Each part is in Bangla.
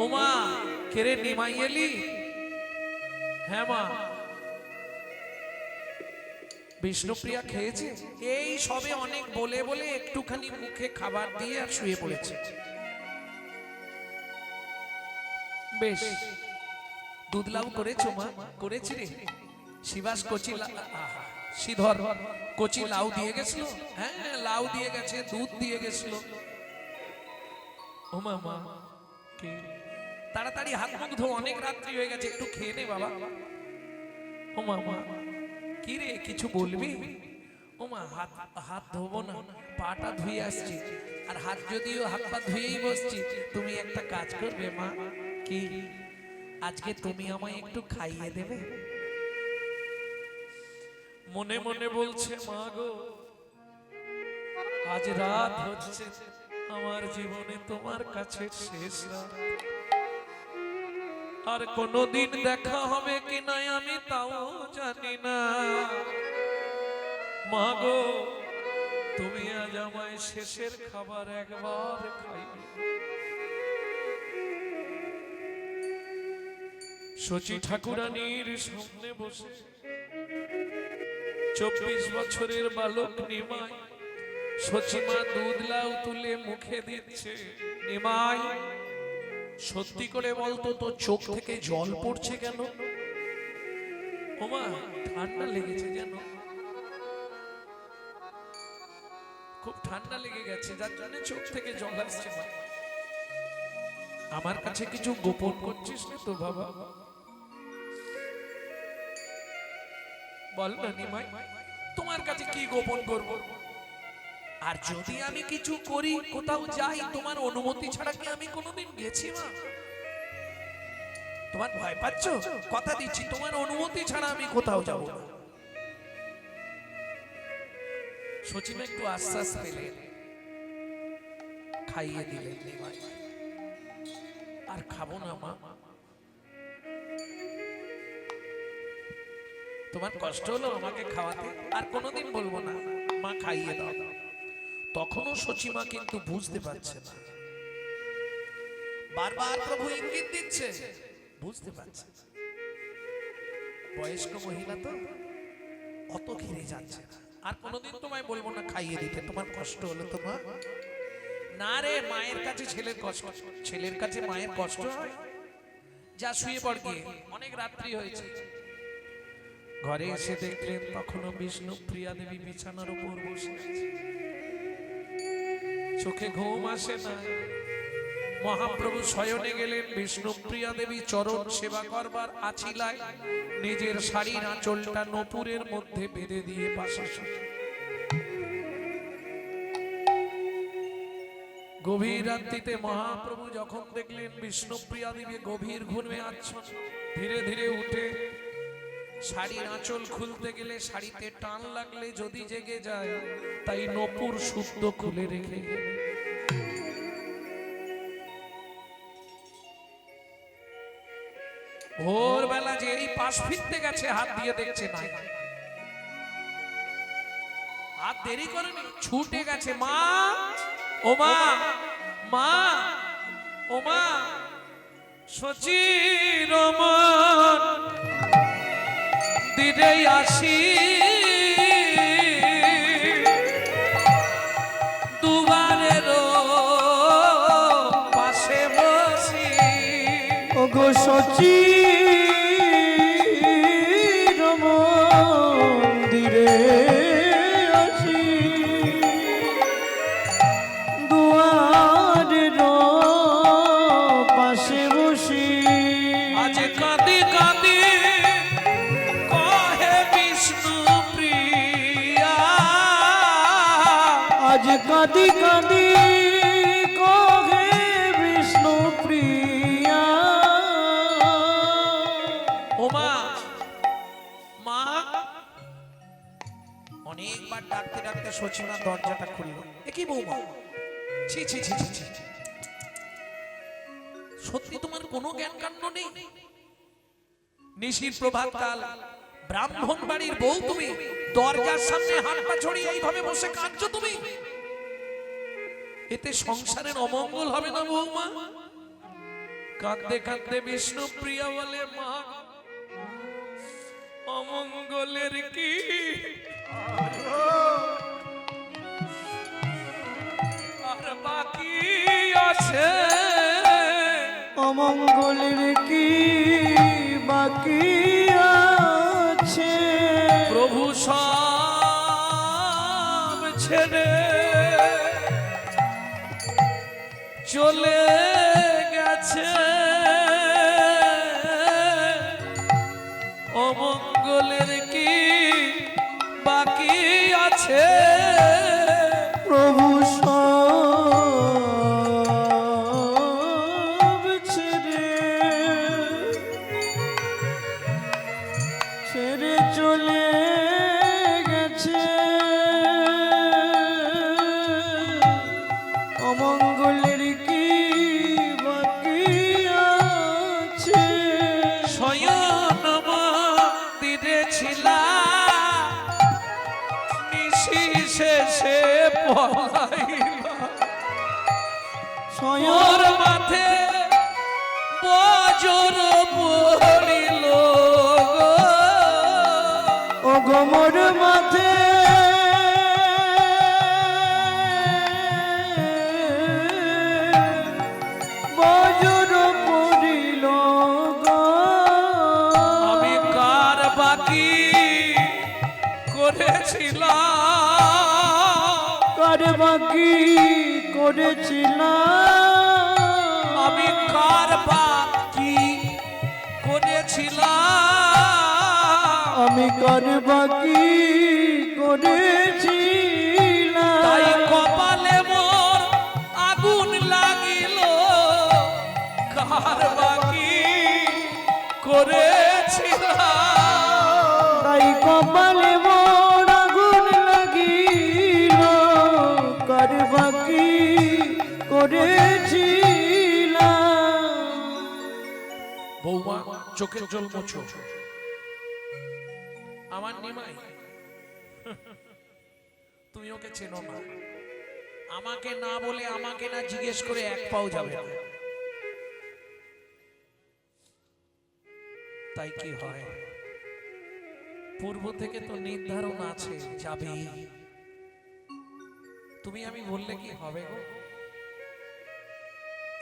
ওমা কেরে নিমাই এলি? হ্যাঁ মা। বিষ্ণুপ্রিয়া খেয়েছে? এই সবে অনেক বলে বলে একটুখানি মুখে খাবার দিয়ে আর শুয়ে পড়েছে। বেশ দুধ লাউ করেছো মা? করেছি রে। শিবাস কচি শ্রীধর কচি লাউ দিয়ে গেছিল। হ্যাঁ লাউ দিয়ে গেছে, দুধ দিয়ে গেছিল। ওমা মা কি তাড়াতাড়ি হাত মুখ ধো, অনেক রাত্রি হয়ে গেছে, একটু খেয়ে নে বাবা। ওমা মা কি রে কিছু বলবি? ওমা হাত হাত ধোবো না, পাটা ধুয়ে আসছি। আর হাত যদিও হাত পা ধুয়েই বসছি, তুমি একটা কাজ করবে মা। কি? আজকে তুমি আমায় একটু খাইয়ে দেবে? মনে মনে বলছে মা গো, আজ রাত হচ্ছে, আমার জীবনে তোমার কাছে শেষ রাত। আর কোনদিন দেখা হবে কিনা আমি তাও জানি না। মা গো তুমি আজ আমায় শেষের খাবার একবার খাইয়ে। শচী ঠাকুরানীর সামনে বসে 24 বছরের বালক নিমাই, শচীমা দুধ লাউ তুলে মুখে দিচ্ছে। নিমাই সত্যি করে বলতো তো চোখ থেকে জল পড়ছে কেন? ওমা ঠান্ডা লেগেছে যেন, খুব ঠান্ডা লেগে গেছে, যার জন্য চোখ থেকে জল আসছে। মা আমার কাছে কিছু গোপন করছিস না তো বাবা? বল না নিমাই, তোমার কাছে কি গোপন করব? আর যদি আমি কিছু করি, কোথাও যাই, তোমার অনুমতি ছাড়া কি আমি কোনোদিন গেছি মা? তোমার ভয় পাচ্ছ? কথা দিচ্ছি তোমার অনুমতি ছাড়া আমি কোথাও যাব না। সচিমা একটু আশ্বাস পেলে, খাইয়ে দিলেন নিমাই। আর খাবো না মা, তোমার কষ্ট হলো আমাকে খাওয়াতে, আর কোনোদিন বলবো না মা খাইয়ে দাও। তখনও সচিমা কিন্তু বুঝতে পারছে না, বারবার প্রভু ইঙ্গিত দিচ্ছে, বুঝতে পারছে। বয়স্ক মহিলা তো অত ঘিরে যাচ্ছে না। আর কোনোদিন তোমায় বলবো না খাইয়ে দিতে, তোমার কষ্ট হলো তোমার। না রে, মায়ের কাছে ছেলের কষ্ট, ছেলের কাছে মায়ের কষ্ট হয়। যা শুয়ে পড় গিয়ে, অনেক রাত্রি হয়েছে। ঘরে এসে দেখলেন তখনও বিষ্ণুপ্রিয়া দেবী বিছানার উপর বসে আছে। চোখে ঘুম আসে না। মহাপ্রভু শয়নে গেলেন, বিষ্ণুপ্রিয়া দেবী চরণ সেবা করবার আছিলায় নিজের শাড়ির আঁচলটা নপুরের মধ্যে বেঁধে দিয়ে পাশে। গভীর রাত্রিতে মহাপ্রভু যখন দেখলেন বিষ্ণুপ্রিয়া দেবী গভীর ঘুমে আচ্ছন্ন, ধীরে ধীরে উঠে শাড়ির আঁচল খুলতে গেলে শাড়িতে টান লাগলে যদি জেগে যায়, তাই নপুর শুদ্ধ খুলে রেখে গেলেন। ভোরবেলা যে এই পাশ ফিরতে গেছে, হাত দিয়ে দেখছে না, হাত দেরি করেনি, ছুটে গেছে। মা ও মা, মা ও মা, সচির মন দিরে আসি, দুবারের পাশে বসি। ওগো সচির মন্দিরে আসি, দুয়ারের পাশে বসি। আজ কাঁদি কাঁদি কহে বিষ্ণুপ্রিয়া, আজ কাঁদি কাঁদি কহে বিষ্ণুপ্রিয়া। ও মা, মা। অনেকবার ডাকতে ডাকতে সচিমা দরজাটা খুলল। এ কি বৌমা? ছি ছি ছি ছি ছি, সত্যি তোমার কোনো জ্ঞান কাণ্ড নেই? নিশির প্রভাত কাল, ব্রাহ্মণ বাড়ির বউ তুমি, দরজার সামনে হাত পা ছড়িয়ে এইভাবে বসে কাঁদছো তুমি? এতে সংসারের অমঙ্গল হবে না বৌমা? কাঁদতে কাঁদতে বিষ্ণুপ্রিয়া বলে, মা অমঙ্গলের কি আর বাকি আছে, অমঙ্গলের কি বাকি আছে, প্রভু সব ছেড়ে চলে গেছে, অমঙ্গলের কি বাকি আছে, প্রভু সব ছেড়ে ছেড়ে চলে গেছে, অমঙ্গলের কি বাকি আছে, শয়ন মন্দিরে ছিলাম নিশি শেষে পলাইলাম, মোর মাথে বজ্র পড়িল ও গোমর মাথে বজ্র পড়িল গো, আমি কার বাকি করেছিলাম, কার বাকি করেছিলাম, আমি কার বাকি করেছিলাম, আমি কার বাকি করেছিলাম, তাই কপালে মোর আগুন লাগিল, কার বাকি করেছিলাম, তাই কপালে মোর আগুন লাগিল, কার বাকি করেছিলাম। বৌমা চোখের জল মোছো, আমার নিমাই তুমি ওকে চেনো না, আমাকে না বলে আমাকে না জিজ্ঞেস করে এক পাও যাবে না, তাই কি হয় পূর্ব থেকে তো নির্ধারণ আছে যাবে, তুমি আমি বললে কি হবে গো,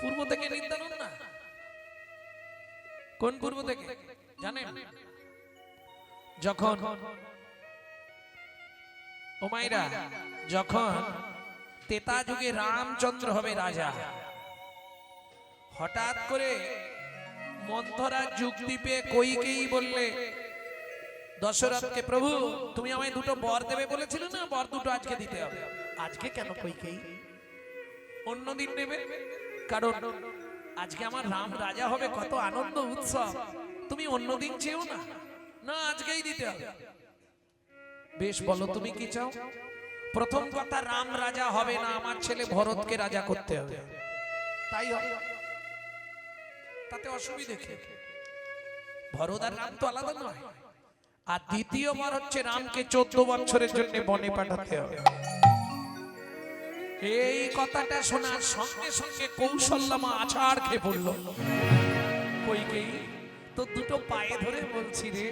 পূর্ব থেকে নির্ধারণ না, কোন পূর্ব থেকে জানেন, যখন ও মাইরা যখন তেতা যুগে রামচন্দ্র হবে রাজা, হঠাৎ করে মন্থরা যুক্তি পেয়ে কইকেই বললে দশরথকে, প্রভু তুমি আমায় দুটো বর দেবে বলেছিলে না, বর দুটো আজকে দিতে হবে, আজকে কেন কইকেই, অন্যদিন দেবে, কারণ আজকে আমার রাম রাজা হবে, কত আনন্দ উৎসব, তুমি অন্যদিন চেও না, না আজকেই দিতে হবে, বেশ বলো তুমি কি চাও, প্রথম কথা রাম রাজা হবে না, আমার ছেলে ভরতকে রাজা করতে হবে, তাই হবে, তাতে অসুবিধে কি, ভরত আর রাম তো আলাদা নয়, আর দ্বিতীয়বার হচ্ছে রামকে 14 বছরের জন্য বনে পাঠাতে হবে, এই কথাটা শোনার সঙ্গে সঙ্গে কৌশল্যা মা আছাড় খেয়ে পড়ল, কইকেই তো দুটো পায়ে ধরে বলছি রে,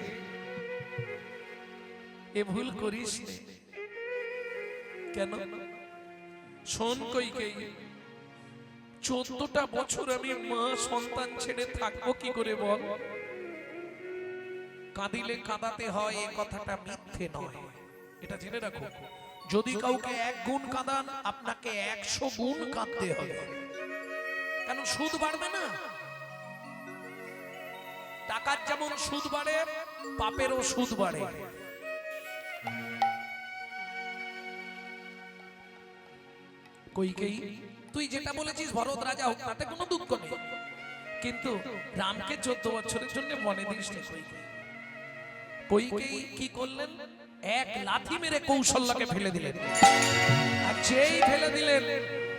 এ ভুল করিস নে। কেন শোন কইকেই, 14টা বছর আমি মা সন্তান ছেড়ে থাকবো কি করে বল, কাঁদিলে কাঁদাতে হয় এ কথাটা মিথ্যে নয়, এটা জেনে রাখো, যদি কাউকে 1 গুণ কাঁদান আপনাকে 100 গুণ কাঁদতে হবে, কেন সুদ বাড়বে না, টাকার যেমন সুদ বাড়ে পাপেরও সুদ বাড়ে, কইকেই তুই যেটা বলেছিস ভরত রাজা হোক তাতে কোনো দুঃখ নেই, কিন্তু রামকে 14 বছরের জন্য মনে দিস না। কইকেই কি করলেন, এক লাথি মেরে কৌশল্যাকে ফেলে দিলেন, আর যেই ফেলে দিলেন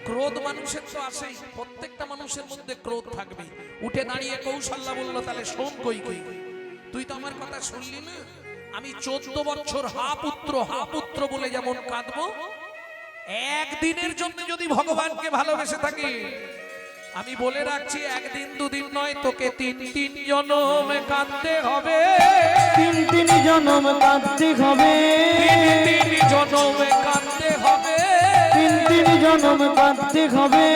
ক্রোধ মানুষের তো আসেই, প্রত্যেকটা মানুষের মধ্যে ক্রোধ থাকবে, উঠে দাঁড়িয়ে কৌশল্যা বলল, তাহলে শোন কইকেই, তুই তো আমার কথা শুনলি না, আমি 14 বছর হা পুত্র বলে যেমন কাঁদবো, একদিনের জন্য যদি ভগবানকে ভালোবেসে থাকি আমি বলে রাখছি একদিন দুদিন নয়, তোকে তিন তিন জনম কাঁদতে হবে, তিন তিন জনম কাঁদতে হবে, তিন তিন জনম কাঁদতে হবে, তিন তিন জনম কাঁদতে হবে।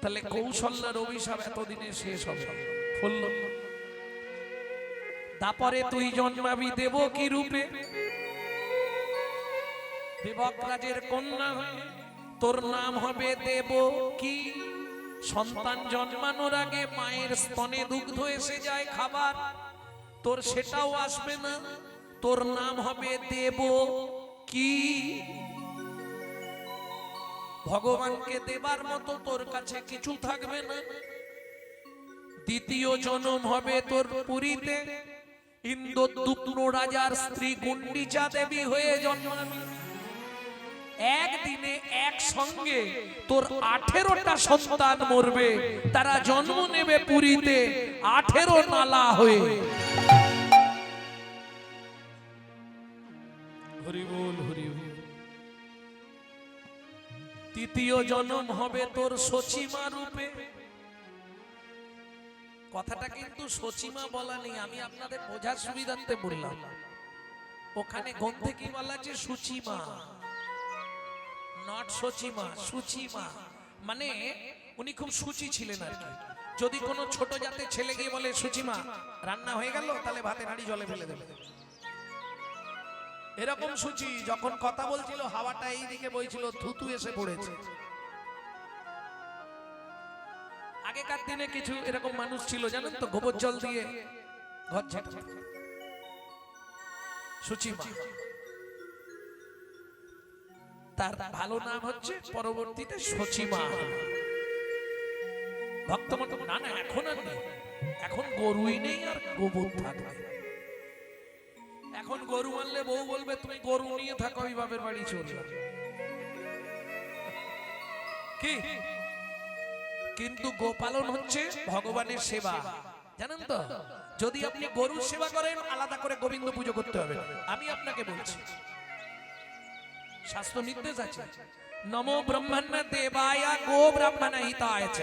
তাহলে কৌশল্যার অভিশাপ এতদিনে শেষ হবে। বলল তারপরে তুই জন্মাবি দেব কি রূপে, দেবক রাজের কন্যা হয়ে তোর নাম হবে দেব কি। সন্তান জন্মানোর আগে মায়ের স্তনে দুগ্ধ এসে যায় খাবার, তোর সেটাও আসবে না, তোর নাম হবে দেব কি। ভগবানকে দেবার মতো তোর কাছে কিছু থাকবে না। দ্বিতীয় জন্ম হবে তোর পুরীতে, ইন্দ্রদ্যুম্ন রাজার স্ত্রী গুন্ডিচা দেবী হয়ে জন্মাবি। একদিনে একসঙ্গে তোর 18টা সন্তান মরবে, তারা জন্ম নেবে পুরীতে 18 নালা হয়ে। হরি বল হরি বল। তৃতীয় জন্ম হবে তোর সচিমা রূপে। কথাটা কিন্তু সচিমা বলা নেই, আমি আপনাদের বোঝার সুবিধার্থে বললাম। ওখানে গ্রন্থে কি বলা আছে? সুচিমা, নট সচিমা, সুচিমা। মানে উনি খুব সুচি ছিলেন আর কি। যদি কোনো ছোট জাতের ছেলে গিয়ে বলে সুচিমা রান্না হয়ে গেল, তাহলে ভাতের হাঁড়ি জলে ফেলে দেবে, এরকম সুচি। যখন কথা বলছিল হাওয়াটা এইদিকে বইছিল, থুতু এসে পড়েছে। আগেকার দিনে কিছু এরকম মানুষ ছিল জানেন তো, গোবর জল দিয়ে ঘর ঝাঁটাতো, সুচিমা। তার ভালো নাম হচ্ছে পরবর্তীতে সচিমা। ভক্তমত না না, এখন আর নেই, এখন গরুই নেই আর গোবর থাকবে। এখন গরু মানলে বউ বলবে তুমি গরু নিয়ে থাকো, ওই বাপের বাড়ি চলবে কি। কিন্তু গোপালন হচ্ছে ভগবানের সেবা, জানেন তো। যদি আপনি গরুর সেবা করেন, আলাদা করে গোবিন্দ পুজো করতে হবে। আমি আপনাকে বলছি, শাস্ত্র নির্দেশ আছে, নমো ব্রহ্মণ্য দেবায়া গো ব্রাহ্মণ হিতায় চ।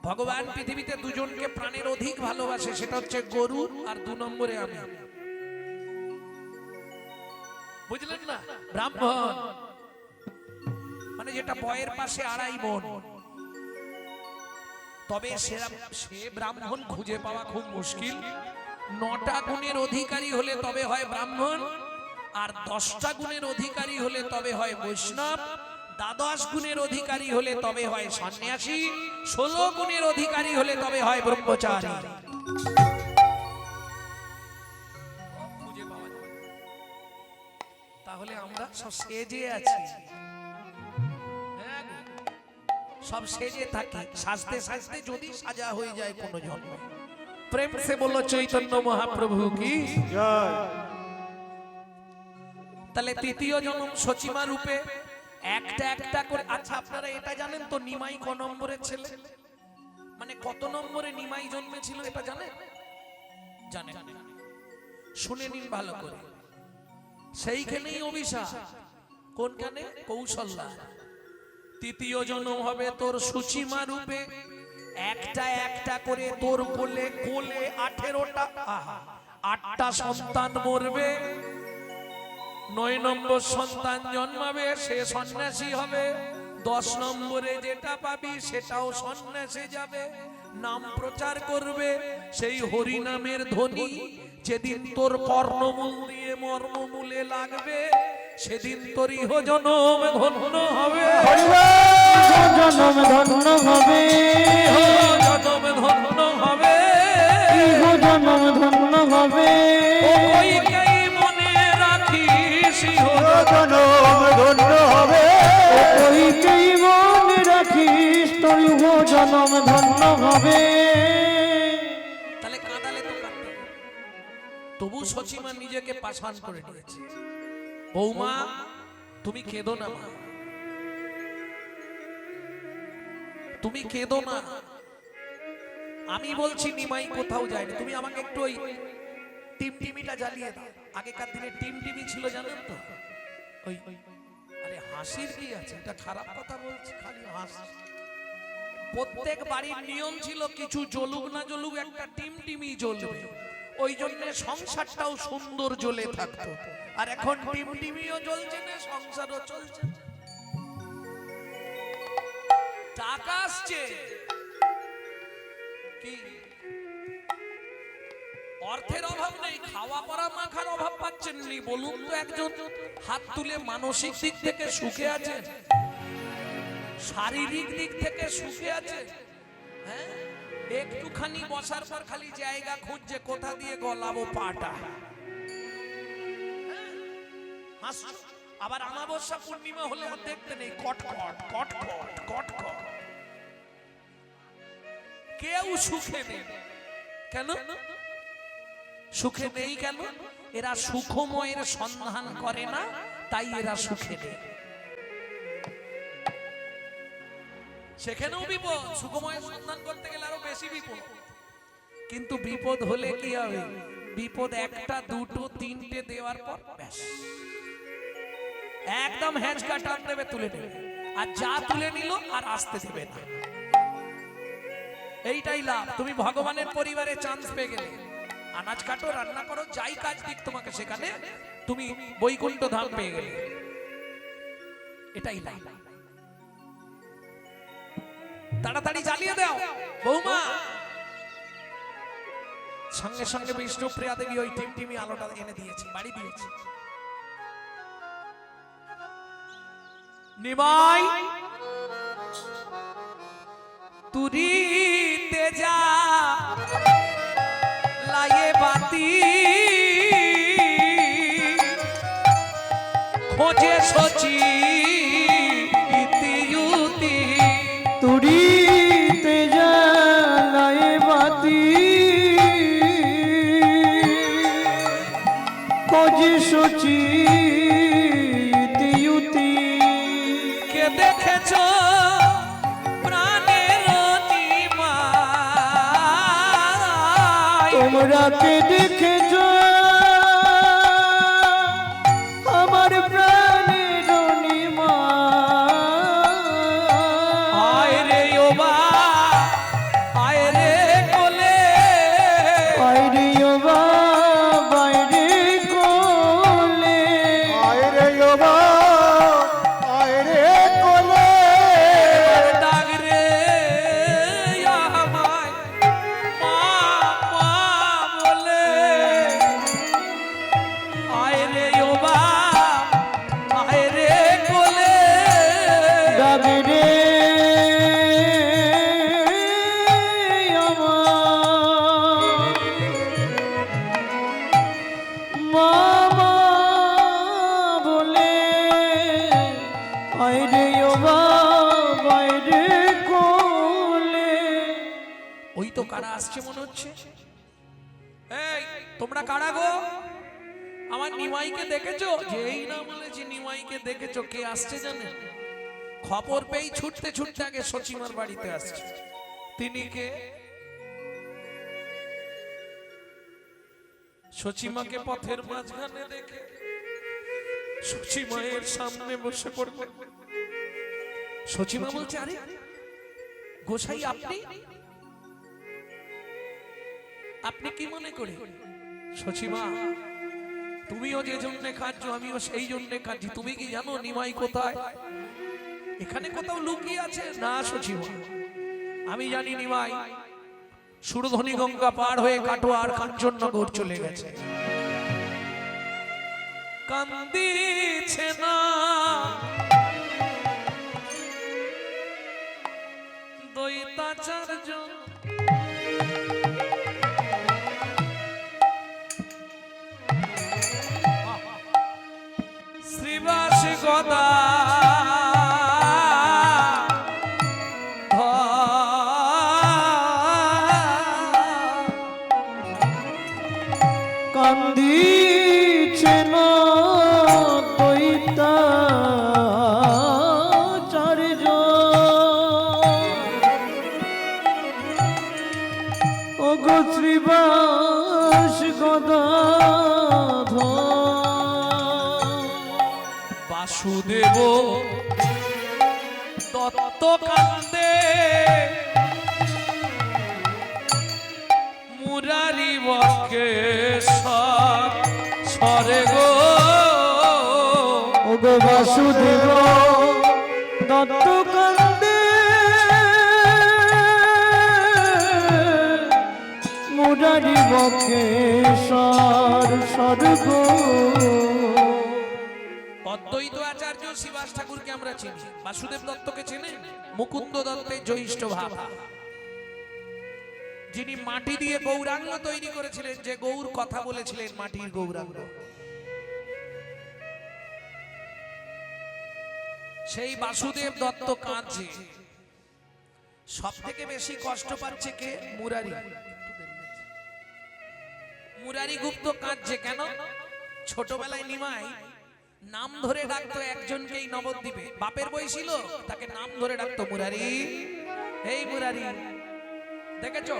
ভগবান পৃথিবীতে দুজনকে প্রাণের অধিক ভালোবাসে, সেটা হচ্ছে গরু আর 2 নম্বরে আমি। বুঝলেন না? ব্রাহ্মণ মানে যেটা বয়ের পাশে 2.5 মণ। তবে সে ব্রাহ্মণ খুঁজে পাওয়া খুব মুশকিল। 9টা গুণের অধিকারী হলে তবে হয় ব্রাহ্মণ, আর 10টা গুণের অধিকারী হলে তবে হয় বৈষ্ণব, 12 গুণের অধিকারী হলে তবে হয় সন্ন্যাসী, 16 গুণের অধিকারী হলে তবে হয় ব্রহ্মচারী। খুঁজে পাওয়া যায়। তাহলে আমরা সব সেজে আছি, সব সেজে থাকি, সাজতে সাজতে যদি সাজা হয়ে যায় কোনো জন্ম। প্রেম সে বলো চৈতন্য মহাপ্রভু কি জয়। তাহলে তৃতীয় জন্ম সচিমা রূপে একটা একটা করে। আচ্ছা আপনারা এটা জানেন তো, নিমাই ক নম্বরের ছেলে? মানে কত নম্বরে নিমাই জন্মেছিল এটা জানেন? জানেন? শুনে নিন ভালো করে। সেইখানেই অভিশাপ। কোনখানে? কৌশল্যা। তৃতীয় জন্ম হবে তোর সুচিমা রূপে, একটা একটা করে তোর কোলে কোলে 18টা 8টা সন্তান মরবে। 9 নম্বর সন্তান জন্মাবে, সে সন্ন্যাসী হবে। 10 নম্বরে যেটা পাবি সেটাও সন্ন্যাসে যাবে, নাম প্রচার করবে। সেই হরি নামের ধ্বনি যেদিন তোর কর্ণমূল দিয়ে মর্মমূলে লাগবে, সেদিন তোর ইহ জনম ধন্য হবে, জনম ধন্য হবে, জনম ধন্য হবে, জনম ধন্য হবে। ওইকেই মনে রাখিস, জনম ধন্য হবে, ওইকেই মনে রাখিস, তোর জনম ধন্য হবে। তাহলে কাঁদালে তো কাঁদতে, তবু সচিমা নিজেকে পাষাণ করে নিয়েছে। বৌমা তুমি কেঁদো না, মা তুমি কেঁদো না। আমি বলছি নিমাই কোথাও যায়নি, তুমি আমাকে একটু ওই টিমটিমিটা জ্বালিয়ে দাও। আগেকার দিনে টিমটিমি ছিল জানেন তো, ওই আরে হাসির কি আছে? এটা খারাপ কথা বলছি, খালি হাস। প্রত্যেক বাড়ির নিয়ম ছিল কিছু জ্বলুক না জ্বলুক একটা টিমটিমই জ্বলবে, ওই জন্য সংসারটাও সুন্দর জ্বলে থাকতো। আর এখন টিমটিমিও জ্বলছে না, সংসারও চলছে না। টাকা আসছে কি, অর্থের অভাব নেই, খাওয়া পরা মাখার অভাব পাচ্ছেন নি বলুন তো একজন হাত তুলে। মানসিক দিক থেকে সুখে আছেন, শারীরিক দিক থেকে সুখে আছে? হ্যাঁ, একটুখানি বসার পর খালি জায়গা খুঁজছে কোথা দিয়ে গলাবো পাটা। হাসছো। আবার অমাবস্যা পূর্ণিমা হলে আর দেখতে নেই, কটকট কটকট কটকট। কেউ সুখে নেই। কেন সুখে নেই? কেন? এরা সুখময়ের সন্ধান করে না, তাই এরা সুখে নেই। সেখানেও বিপদ, সুখময়ের সন্ধান করতে গেলে আরো বেশি বিপদ। কিন্তু বিপদ হলে কি হবে? বিপদ একটা দুটো তিনটে দেওয়ার পর ব্যাস একদম হ্যাঁচকা টান দেবে, তুলে নেবে। আর যা তুলে নিল আর আসতে দেবে না। এইটাই লাভ। তুমি ভগবানের পরিবারে চান্স পেয়ে গেলে, আনাজ কাটো, রান্না করো, যাই কাজ দিক তোমাকে, সেখানে তুমি বৈকুণ্ঠ ধাম পেয়ে গেলে। এটাই লাভ। তাড়াতাড়ি জ্বালিয়ে দাও বৌমা। সঙ্গে সঙ্গে বিষ্ণুপ্রিয়া দেবী ওই টিমটিমি আলোটা এনে দিয়েছে, বাড়ি দিয়েছে। নিমাই তুরিতে যা লায়ে বাতি, খোঁজে সচি ইতিউতি। তুরিতে জ্বালায় বাতি, খোঁজে সচি ইতিউতি। কে দেখেছ প্রাণের নিমাই, তোমরা কে দেখেছ আমার প্রাণের নিমাই। আয় রে ও বা, আয় রে কোলে, বাইরে ও বাবা, বাইরে কোলে, আয়রে বাবা আয়রে কোলে ডাক রে আমায় মা মা বলে। আয় রে ও বা, আয় রে কোলে, ডাকে রে আমার মামা বলে। আইরে ও বাবা, আইরে কোলে। ওই তো কারা আসছে মনে হচ্ছে। এই তোমরা কারা গো? আমার নিমাইকে দেখেছো? যেই না বলেছি নিমাইকে দেখেছো, কে আসছে জানেন? খবর পেয়ে ছুটতে ছুটতে আগে সচিমার বাড়িতে আসছে। তিনি কে? সচিমাকে পথের মাঝখানে দেখে সচিমায়ের সামনে বসে পড়লেন। সচিমা বলছে, আরে গোসাই আপনি? আপনি কি মনে করে? সচিমা, তুমিও যে জন্য খাচ্ছ আমিও সেই জন্য খাচ্ছি। তুমি কি জানো নিমাই কোথায়? এখানে কোথাও লুকিয়ে আছে? না সচিমা, আমি জানি নিমাই সুরধনী গঙ্গা পার হয়ে কাটোয়ার কাঞ্চননগর চলে গেছে। কান্দিছে না দৈতাচার্য, শ্রীবাস গদা কান্দিছে না দৈতাচার্য, ও গো শ্রীবাস গদাধর। বাসু বাসুদেব দত্ত কান্দে মুরারি বকে সরে গো ওগো বাসুদেব দত্ত কান্দে মুরারি বকে স্বর্গ। অদ্বৈত আচার্য শিবাস ঠাকুরকে আমরা চিনি, বাসুদেব দত্তকে চেনে মুকুন্দ দত্তের জ্যৈষ্ঠ ভাবা, যিনি মাটি দিয়ে গৌরাঙ্গ তৈরি করেছিলেন, যে গৌর কথা বলেছিলেন মাটির গৌরাঙ্গ। সেই বাসুদেব দত্ত কাঁদছে। সব থেকে বেশি কষ্ট পাচ্ছে কে? মুরারি। মুরারি গুপ্ত কাঁদছে কেন? ছোটবেলায় নিমাই নাম ধরে ডাকতো একজনকেই নবদ্বীপে, বাপের বই ছিল, তাকে নাম ধরে ডাকতো মুরারি, এই মুরারি। দেখেছো,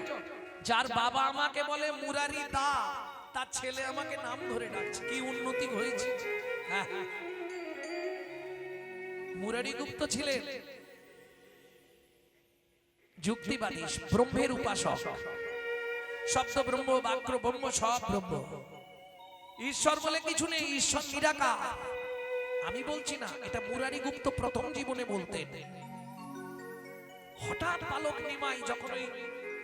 যার বাবা আমাকে বলে মুরারি দা, তার ছেলে আমাকে নাম ধরে ডাকছে, কি উন্নতি হয়েছে। হ্যাঁ, মুরারি গুপ্ত ছিলেন যুক্তিবাদী, ব্রহ্মের উপাসক। শব্দ ব্রহ্ম, বাক্য ব্রহ্ম, সব ব্রহ্ম। ঈশ্বর বলে কিছু নেই, ঈশ্বর নিরাকার। আমি বলছি না, এটা মুরারি গুপ্ত প্রথম জীবনে বলতেন। হঠাৎ বালক নিমাই যখন ওই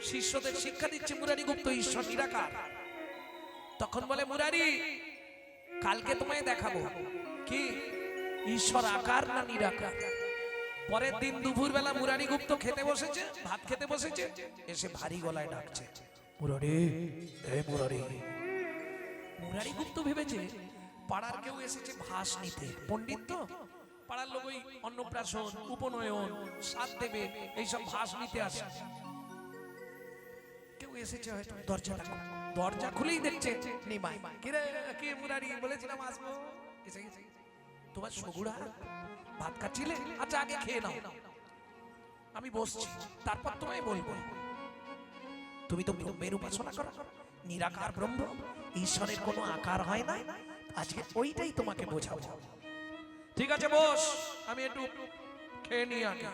শিষ্যদের শিক্ষা দিচ্ছে মুরারি গুপ্ত ঈশ্বর নিরাকার, তখন বলে মুরারি কালকে তোমায় দেখাবো কি ঈশ্বর আকার না নিরাকার। পরের দিন দুপুর বেলা মুরারি গুপ্ত খেতে বসেছে, ভাত খেতে বসেছে, এসে ভারী গলায় ডাকছে মুরারি, এ মুরারি। মুরারি গুপ্ত ভেবেছে পাড়ার কেউ এসেছে ভাস নিতে, পণ্ডিত তো, পাড়ার লোক ওই অন্নপ্রাশন, উপনয়ন, সাত দেবে, এইসব ভাস নিতে আসে। কেউ এসেছে হয়তো, দরজা খুলেই দেখছে নিমাই। কিরে কি মুরারি, বলেছিলাম আসবো, এসে গেছে। তোমার সগুড়া ভাত খাচ্ছিলে, আচ্ছা আগে খেয়ে নাও, আমি বসছি, তারপর তোমায় বলবো। তুমি তো ব্রহ্মের উপাসনা করো, নিরাকার ব্রহ্ম, ঈশ্বরের কোনো আকার হয় না, আজকে ওইটাই তোমাকে বোঝাবো। ঠিক আছে বস, আমি একটু খেয়ে নিই আগে।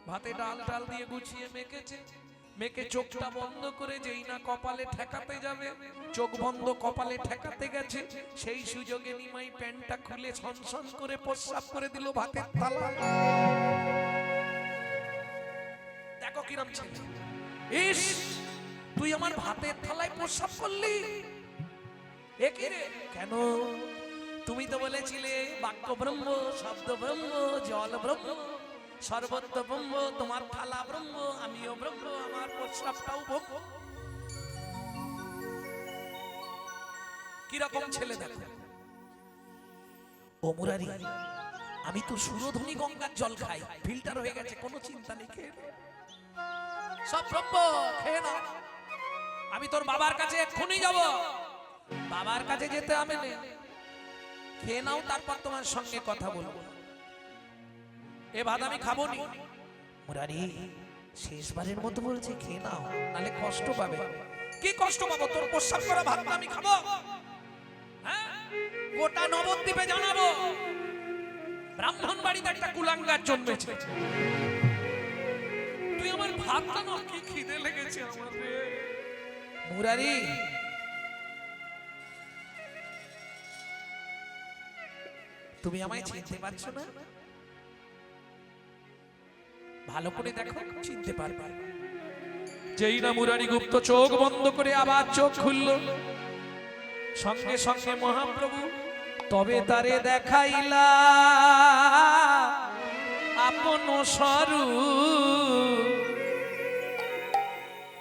ভাতে ডাল টাল দিয়ে গুছিয়ে মেখেছে, মেখে চোখটা বন্ধ করে যেই না কপালে ঠেকাতে যাবে, চোখ বন্ধ কপালে ঠেকাতে গেছে, সেই সুযোগে নিমাই প্যান্টটা খুলে ছনছন করে প্রস্রাব করে দিল ভাতের থালা। দেখো কিরম ছেলে, ইস তুই আমার ভাতের থালায় প্রস্রাব করলি, এ কি রে? কেন? তুমি তো বলেছিলে বাক্য ব্রহ্ম, শব্দ ব্রহ্ম, জল ব্রহ্ম, সর্বত্র ব্রহ্ম, তোমার থালা ব্রহ্ম, আমিও ব্রহ্ম, আমার প্রস্রাবটাও ব্রহ্ম। কিরকম ছেলে দেখো। ও মুরারি, আমি তো সুরধনী গঙ্গার জল খাই, ফিল্টার হয়ে গেছে, কোনো চিন্তা নেই, খেয়ে সব ব্রহ্ম, খেয়ে না। আমি তোর বাবার কাছে এক্ষুনি যাব, বাবার কাছে যেতে হবে না, খেয়ে নাও, তারপর তোমার সঙ্গে কথা বলবো। এ ভাত আমি খাবো নি। মুরারি শেষবারের মতো বলছে খেয়ে নাও, নালে কষ্ট পাবে। কি কষ্ট পাবো? তোর প্রস্রাব করা ভাত আমি খাবো? হ্যাঁ, গোটা নবদ্বীপে জানাবো ব্রাহ্মণ বাড়িতে একটা কুলাঙ্গার জন্মেছে। তুই আমার ভাত কেন? কি খিদে লেগেছে আমার রে। মুরারি তুমি আমায় চিনতে পারছো না? ভালো করে দেখো, চিনতে পারবে। যেই না মুরারি গুপ্ত চোখ বন্ধ করে আবার চোখ খুলল, সঙ্গে সঙ্গে মহাপ্রভু তবে তারে দেখাইলা আপন স্বরূপ।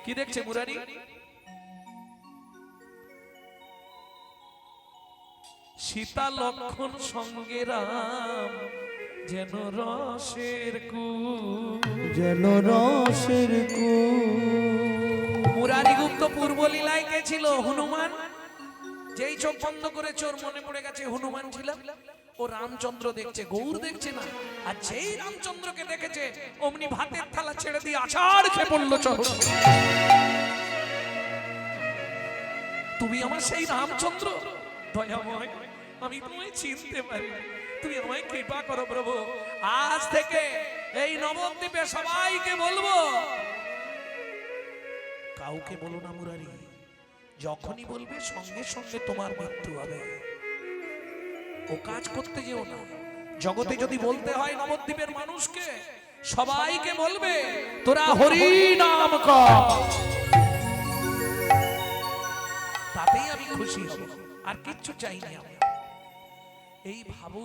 কি দেখছে মুরারি? সীতা লক্ষণ সঙ্গে রাম, যেন রসের কূপ, যেন রসের কূপ। মুরারি গুপ্ত পূর্ব লীলায় কে ছিল? হনুমান। যেই চোখ বন্ধ করে চোর মনে পড়ে গেছে হনুমান ছিল। ও রামচন্দ্র দেখছে, গৌর দেখছে না। আর যেই রামচন্দ্রকে দেখেছে অমনি ভাতের থালা ছেড়ে দিয়ে আছাড় খেয়ে পড়লো চোখ। তুমি আমার সেই রামচন্দ্র? দয়াময়, আমি তোমায় চিনতে পারি। তুমি আমায় কৃপা করো প্রভু। আজ থেকে এই নবদ্বীপে সবাইকে বলবো, কাউকে বলো না মুরারি, যখনই বলবে সঙ্গে সঙ্গে তোমার মৃত্যু হবে। ও কাজ করতে যেও না। জগতে যদি বলতে হয় নবদ্বীপের মানুষকে, সবাইকে বলবে তোরা হরি নাম কর, তাতেই আমি খুশি হব, আর কিচ্ছু চাইনি আমি। এই ভাবো,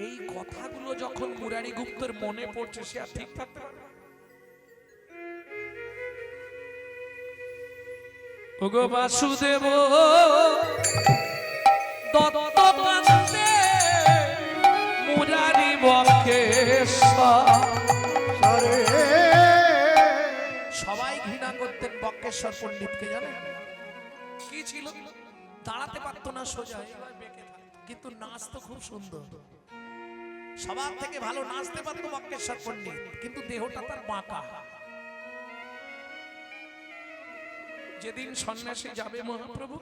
এই কথাগুলো যখন মুরারি গুপ্তের মনে পড়ছে, সে আর ঠিক থাকতে পারে না। ওগো বাসুদেব দত্ত কান্দে মুরারি বক্রেশ্বর। সবাই ঘৃণা করতেন বক্রেশ্বর পণ্ডিতকে, জানেন কি ছিল? দাঁড়াতে পারতো না সোজা, কিন্তু নাচতো খুব সুন্দর। সবার থেকে ভালো নাচতে পারতো বক্রেশ্বর পণ্ডিত, কিন্তু দেহটা তার বাঁকা। যেদিন সন্ন্যাসী যাবে মহাপ্রভু,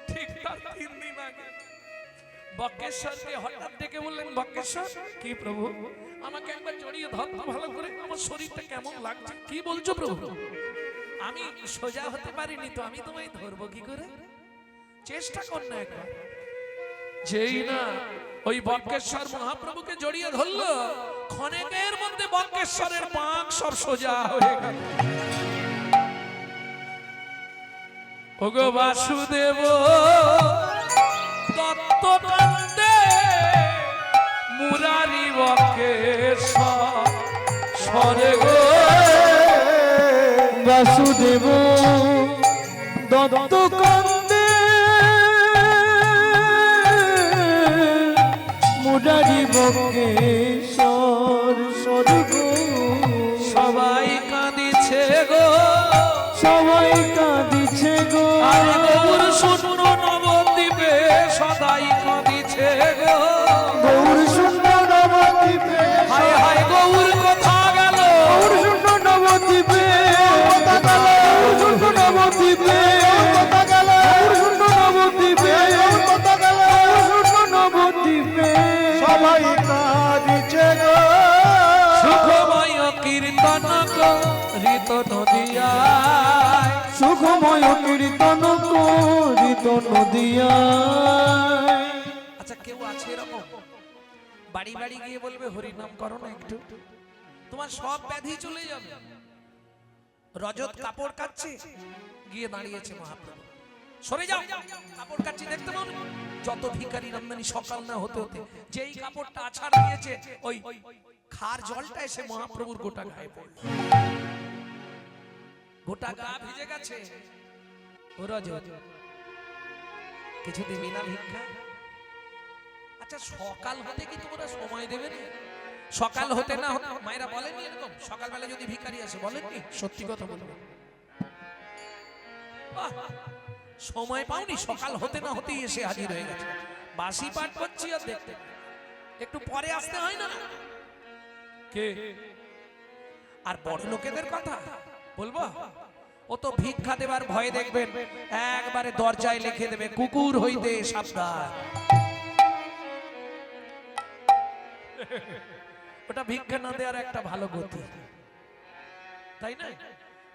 ঠিক তার 3 দিন আগে বক্রেশ্বরকে হঠাৎ ডেকে বললেন, বক্রেশ্বর কি প্রভু, আমাকে একবার জড়িয়ে ধর ভালো করে, আমার শরীরটা কেমন লাগছে। কি বলছো প্রভু? আমি সোজা হতে পারিনি তো, আমি তোমায় ধরবো কি করে? চেষ্টা কর না একবার। যেই না ওই বক্রেশ্বর মহাপ্রভুকে জড়িয়ে ধরলো, ক্ষণেকের মধ্যে বক্রেশ্বরের পাক সব সোজা হয়ে গেল। ওগো বাসুদেব দত্ত কান্দে মুরারি বক্রেশ্বর গো। বাসুদেব দত্ত কান্দে মুরারি বক্রেশ্বর গো। সবাই কাঁদিছে গো, সবাই কাঁদিছে গো। আরে গৌর শূন্য নবদ্বীপে সদাই কাঁদিছে গো। গৌর শূন্য নবদ্বীপে, হায় হায় গৌর কোথা গেল? গৌর শূন্য নবদ্বীপে, গৌর শূন্য নবদ্বীপে, গৌর শূন্য নবদ্বীপে, গৌর শূন্য নবদ্বীপে সবাই কাঁদিছে গো। সুখময় কীর্তন করিত নদিয়ায়, সুখময় কীর্তন করিত নদিয়ায়। আচ্ছা কেউ আছে এরকম বাড়ি বাড়ি গিয়ে বলবে হরি নাম করো না একটু, তোমার সব ব্যাধি চলে যাবে। রজত কাপড় কাচ্ছে, গিয়ে দাঁড়িয়েছে মহাপ্রভু, সরে যাও, কাপড় কাচ্ছি দেখতে পাও না? যত ভিখারি আমদানি সকাল না হতে হতে যেই কাপড়টা আছাড় দিয়েছে, ওই খার জলটা এসে মহাপ্রভুর গোটা গায়ে পড়ল, গোটা গা ভিজে গেছে। ও রজত, কিছু দিবি না ভিক্ষা? আচ্ছা সকাল হতে কি তোমরা সময় দেবে না? সকাল হতে না হতে মায়েরা বলেননি এরকম? সকালবেলা যদি ভিখারি আসে বলেননি? সত্যি কথা বলবো, সময় পাওনি? সকাল হতে না হতেই এসে হাজির হয়ে গেছে। বাসি পাঠ করছি আর দেখতে একটু পরে আসতে হয় না? কে? আর বড় লোকেদের কথা বলবো, ও তো ভিক্ষা দেবার ভয় দেখবেন একবারে দরজায় লিখে দেবে, কুকুর হইতে সাবধান। ওটা ভিক্ষা না দেওয়ার একটা ভালো গতি, তাই না?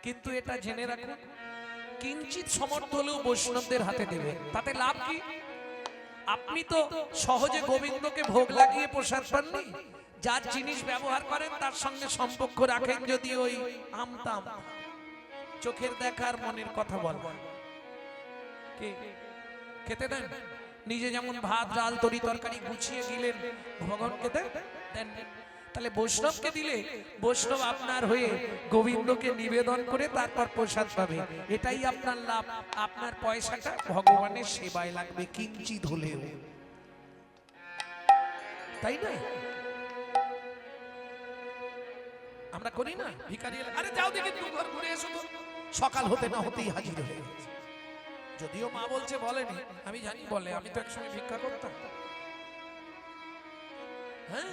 কিন্তু এটা জেনে রাখুন, কিঞ্চিত সমর্থ হলেও বৈষ্ণবদের হাতে দেবে, তাতে লাভ কি? আপনি তো সহজে গোবিন্দকে ভোগ লাগিয়ে প্রসাদ পাননি, যার জিনিস ব্যবহার করেন তার সঙ্গে সম্পর্ক রাখেন যদি ওই আমতাম, চোখের দেখার মনের কথা বলবেন, কে খেতে দেন? নিজে যেমন ভাত ডাল তরি তরকারি গুছিয়ে দিলেন, ভগবানকে দেন? তাহলে বৈষ্ণবকে দিলে বৈষ্ণব আপনার হয়ে গোবিন্দকে নিবেদন করে তারপর প্রসাদ পাবে, এটাই আপনার লাভ। আপনার পয়সাটা ভগবানের সেবায় লাগবে কিঞ্চিত হলেও, তাই না? আমরা করি না? ভিখারি আরে যাও দেখি দু ঘর ঘুরে এসো তো, সকাল হতে না হতেই হাজির হয়ে গেছে। যদিও মা বলছে বলেনি, আমি জানি বলে, আমি তো একসময় ভিক্ষা করতাম। হ্যাঁ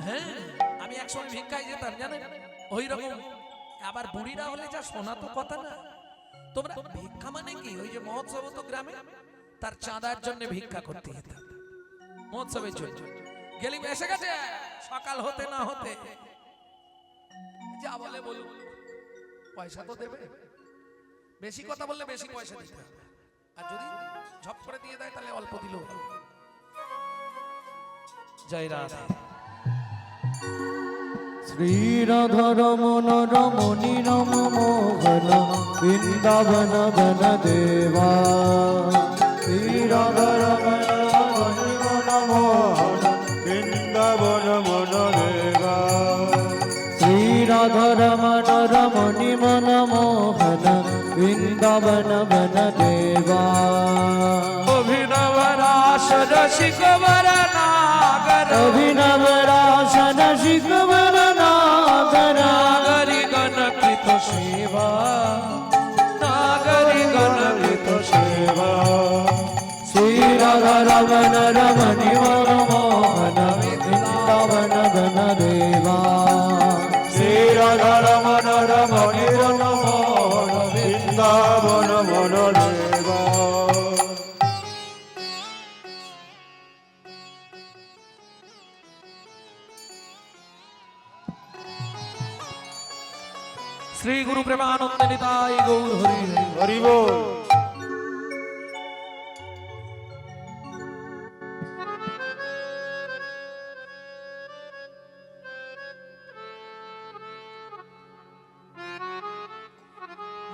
হ্যাঁ, আমি একসময় ভিক্ষায় যেতাম জানেন, ওই রকম। আবার বুড়িরা হলে যা শোনা তো কথা না। তোমরা ভিক্ষা মানে কি, ওই যে মহোৎসব তো গ্রামে, তার চাঁদার জন্য ভিক্ষা করতে যেতাম মহোৎসবের জন্য। গেলি এসে গেছে সকাল হতে না হতে, যা বলে বলুন, পয়সা তো দেবে। বেশি কথা বললে বেশি পয়সা দিতে হবে, আর যদি ঝপ করে দিয়ে দেয় তাহলে অল্প দিলেও হবে। জয় রাধা। শ্রীরাধরমণ রমণী রম মোহন বৃন্দাবন বন দেবা। শ্রীরাধরমণ রমণী মন মোহন বৃন্দাবন মন দেবা। শ্রীরাধরমণ রমণী মন মোহন বৃন্দাবন বন দেবা। অভিনব রাস রসিক বর নাগর, অভিনব রাস রসিক বর নাগর। নাগরি গণকৃত সেবা, নাগরি গণকৃত সেবা। শ্রীরাধরমণ রমণী মন মোহন বৃন্দাবন বন দেবা। শ্রীরাধরমণ রমণী মন মোহন বৃন্দাবন মন দেবা। শ্রী গুরু প্রেমানন্দ নিতাই গৌর হরি হরি। হরি বল।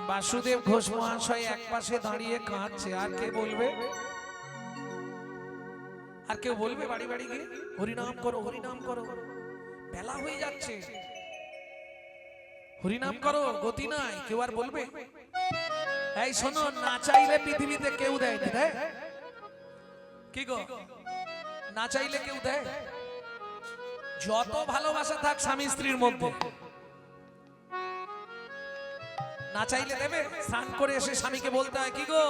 বাসুদেব ঘোষ মহাশয় এক পাশে দাঁড়িয়ে কাঁদছে, আর কে বলবে? আর কেউ বলবে বাড়ি বাড়ি গিয়ে হরিনাম করো, হরিনাম করো? বেলা হয়ে যাচ্ছে, হরিনাম করো, গতি নাই। কেউ আর বলবে? এই শোনো, না চাইলে পৃথিবীতে কেউ দেয় না, দেয় কি গো? না চাইলে কেউ দেয়? যত ভালোবাসা থাক স্বামী স্ত্রীর মধ্যে, না চাইলে দেবে? স্নান করে এসে স্বামীকে বলতে হয়, কি গো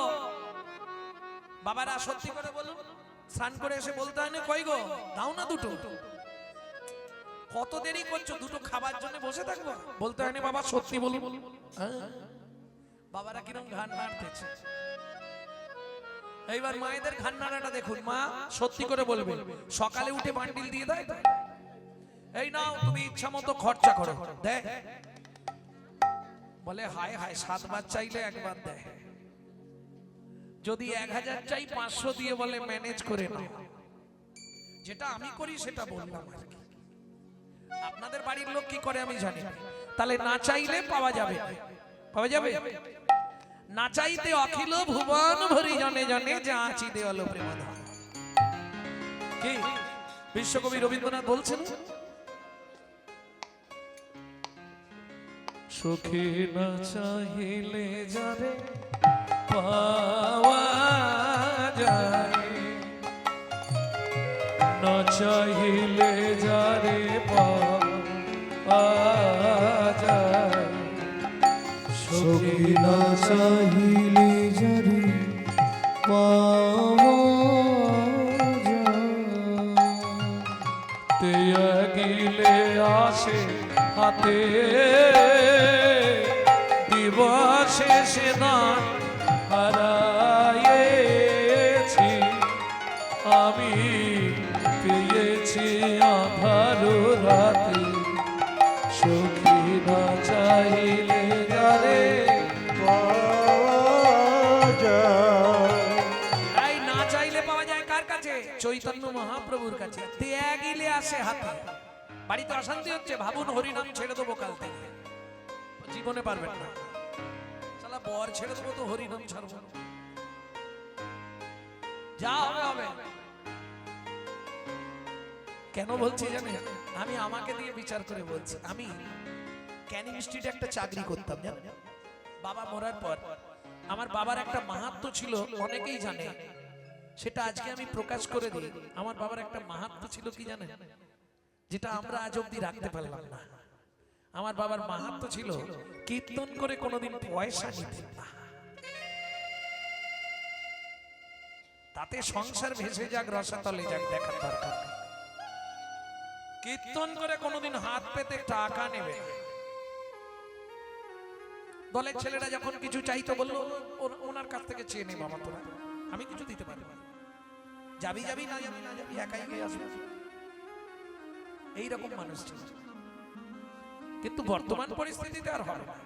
বাবারা সত্যি করে বলুন, স্নান করে এসে বলতে হয় না, কই গো দাও না দুটো? কত দেরি করছো, দুটো খাবার জন্য বসে থাকবো? বলতে হয় না বাবা সত্যি বলুন। হ্যাঁ, বাবারা কিরম ঘান নাড়তেছে। এইবার মায়েদের ঘান নাড়াটা দেখুন, মা সত্যি করে বলবে, সকালে উঠে বান্ডিল দিয়ে দেয়, এই নাও তুমি ইচ্ছা মতো খরচা করো, দেয়? বলে হায় হায়, 7 বার চাইলে একবার দেয়। যদি 1000 চাই 500 দিয়ে বলে ম্যানেজ করে নাও। যেটা আমি করি সেটা বললাম আর কি। আপনাদের বাড়ির লোক কি করে আমি জানি না। তাহলে না চাইলে পাওয়া যাবে, পাওয়া যাবে। না চাইতে অখিল ভুবন ভরি জনে জনে যা আছি দেওয়াল প্রেমধন। কি বিশ্বকবি রবীন্দ্রনাথ বলছেন, সুখী না চাহিলে যারে পাওয়া যায়, না চাহিলে যারে পাওয়া যায়। সুখী না চাহিলে যারে পাওয়া যায়। ত্যাগিলে আসে হাতে দিবসে সে দান হারাইছি, আমি পেয়েছি আধার রাতে। সুখী না চাইলে যারে পাওয়া যায়। এই না চাইলে পাওয়া যায় কার কাছে? চৈতন্য মহাপ্রভুর কাছে। ত্যাগিলে আসে হাতে। বাড়িতে অশান্তি হচ্ছে, ভাবুন হরিনাম ছেড়ে দেবো কাল থেকে, জীবনে পারবেন না। শালা বর ছেড়ে দেবো তো হরিনাম ছাড়বো না। যা হবে হবে। কেন বলছি জানেন? আমি আমাকে দিয়ে বিচার করে বলছি। আমি ক্যানিং স্ট্রিটে একটা চাকরি করতাম জানেন। বাবা মরার পর আমার বাবার একটা মাহাত্ম্য ছিল, অনেকেই জানে, সেটা আজকে আমি প্রকাশ করে দিই। আমার বাবার একটা মাহাত্ম্য ছিল কি জানেন, যেটা আমরা আজ অব্দি রাখতে পারলাম না। আমার বাবার মাহাত্ম্য ছিল কীর্তন করে কোনোদিন পয়সা নিতেন না। তাতে সংসার ভেসে যাক রসাতলে যাক দেখার দরকার নেই। কীর্তন করে কোনোদিন হাত পেতে টাকা নেবে না। দলের ছেলেরা যখন কিছু চাইতো বললো ওনার কাছ থেকে চেয়ে নে বাবা তোরা, আমি কিছু দিতে পারি না, যাবি যাবি না যাবি না যাবি একাই গিয়ে আসবে, এইরকম মানুষ ছিল। কিন্তু বর্তমান পরিস্থিতিতে আর হবে না।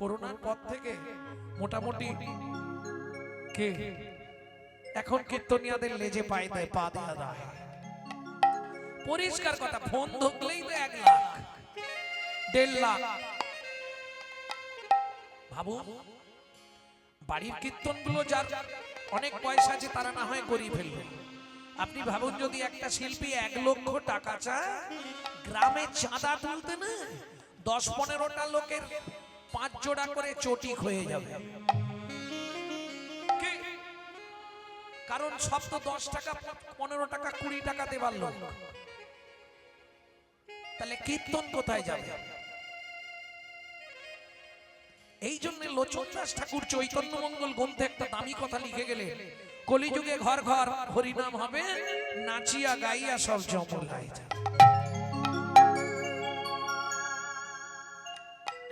করোনার পর থেকে মোটামুটি কে এখন কীর্তনিয়াদের লেজে পায়ে দেয়, পা দেওয়া দেয়। পরিষ্কার কথা, ফোন ঢুকলেই তো 1 লাখ 1.5 লাখ। ভাবু বাড়ির কীর্তনগুলো যার অনেক পয়সা আছে তারা না হয় করিয়ে ফেলবে। আপনি ভাবুন যদি একটা শিল্পী 1 লক্ষ টাকা চায়, গ্রামে চাঁদা তুলতে না 10-15টা লোকের 5 জোড়া করে চটি হয়ে যাবে। কারণ সব তো 10 টাকা 15 টাকা 20 টাকা দেবার লোক, তাহলে কীর্তন কোথায় যাবে? এই জন্য লোচন দাস ঠাকুর চৈতন্য মঙ্গল গ্রন্থে একটা দামি কথা লিখে গেলে, কলিযুগে ঘর ঘর হরিনাম হবে, নাচিয়া গাইয়া সব জমলাই যাবে।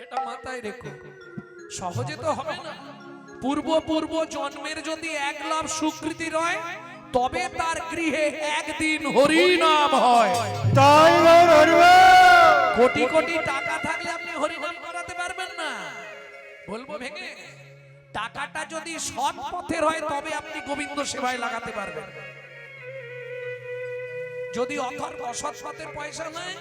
এটা মাথায় রেখো, সহজে তো হবে না। পূর্ব জন্মের যদি 1 লাভ স্বীকৃতি রয়, তবে তার গৃহে একদিন হরিনাম হয়। তাই কোটি কোটি টাকা থাকলে আপনি হরিনাম করাতে পারবেন না। বলবো ভেঙে, টাকাটা যদি সৎ পথের হয় তবে আপনি গোবিন্দ সেবায় লাগাতে পারবেন। যদি অসৎ পথের পয়সা নয়,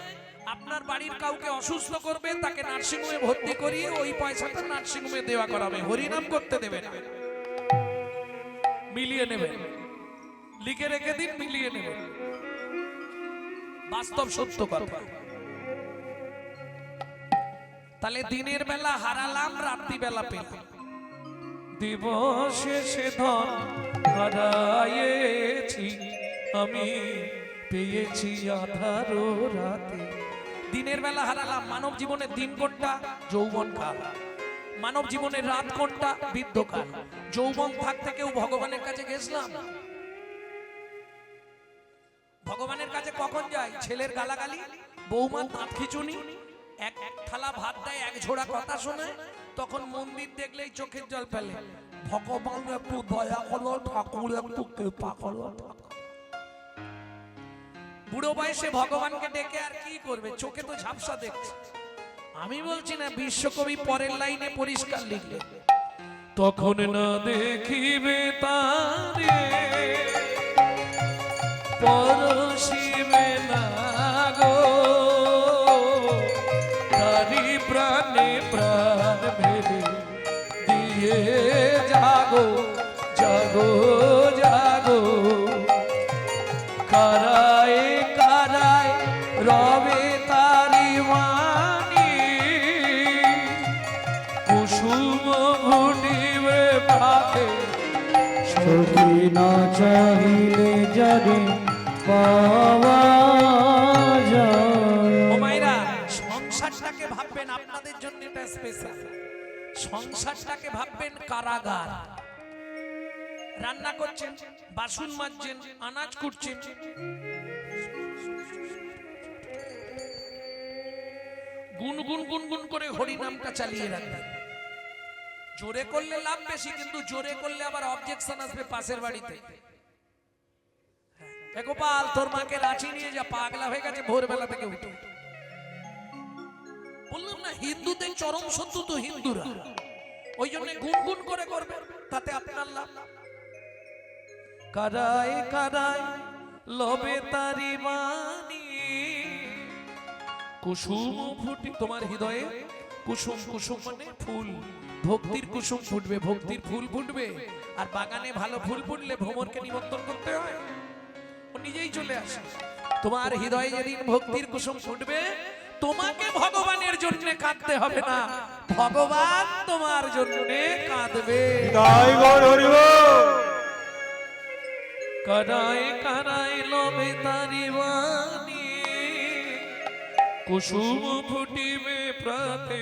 আপনার বাড়ির কাউকে অসুস্থ করবে, তাকে নার্সিংহোমে ভর্তি করিয়ে ওই পয়সাটা নার্সিংহোমে দেওয়া করাবে, হরিনাম করতে দেবে না। মিলিয়ে নেবেন, লিখে রেখে দিন, মিলিয়ে নেবেন, বাস্তব সত্য কথা। তাহলে দিনের বেলা হারালাম, রাত্রি বেলা পেলাম। দিবসে সে ধন হারায়েছি আমি, পেয়েছি আধারো রাতে। দিনের বেলা হারালাম। মানব জীবনের দিন কোনটা? যৌবন কাল। মানব জীবনের রাত কোনটা? বৃদ্ধকাল। যৌবন থাকতে কেউ ভগবানের কাছে গেছিলাম? ভগবানের কাছে কখন যায়? ছেলের গালাগালি, বৌমার দাঁত খিচুনি, এক থালা ভাত দেয়, 1 ঝোড়া কথা শোনে, তখন মন্দির দেখলেই চোখের জল ফেলে, ভগবান একটু দয়া করো, ঠাকুর একটু কৃপা করো। বুড়ো বয়সে ভগবানকে ডেকে আর কি করবে? চোখে তো ঝাপসা দেখছে। আমি বলছি না, বিশ্বকবি পরের লাইনে পরিষ্কার লিখলে, তখন না দেখিবে তারে পরশিবে না গো, তারি প্রাণে প্রাণ ভেবে দিয়ে জাগো জাগো জাগো, কারায় কারায় রবে তারি মানি, কুসুম ঘুটিবে পাতে, সখী না চাহিলে যারে পাওয়া যায়। ও মায়েরা, সংসারটাকে ভাববেন আপনাদের জন্য এটা স্পেশাল। সংসারটাকে ভাববেন কারাগার। রান্না করছেন, বাসন মাজছেন, আনাজ কুটছেন, গুনগুন গুনগুন করে হরিনামটা চালিয়ে রাখবেন। জোরে করলে লাভ বেশি, কিন্তু জোরে করলে আবার অবজেকশন আসবে পাশের বাড়িতে। গোপাল, তোর মাকে রাঁচি নিয়ে যা, পাগলা হয়ে গেছে ভোরবেলা থেকে উঠে। বললাম না, হিন্দুদের চরম শত্রু তো হিন্দুরা, ওই জন্য গুনগুন করে করবে, তাতে আপনার লাভ। কারায় কারায় লবে তারি বাণী, কুসুম ফুটি, তোমার হৃদয়ে কুসুম, কুসুম মানে ফুল, ভক্তির কুসুম ফুটবে, ভক্তির ফুল ফুটবে। আর বাগানে ভালো ফুল ফুটলে ভ্রমরকে নিমন্ত্রণ করতে হয়, ও নিজেই চলে আসে। তোমার হৃদয়ে যেদিন ভক্তির কুসুম ফুটবে, তোমাকে ভগবানের জন্য কাঁদতে হবে না, ভগবান তোমার জন্য কাঁদবে। তাই গৌর হরি বল। কারায় কারায় লবে তারি বাণী, কুসুম ফুটিবে প্রাতে,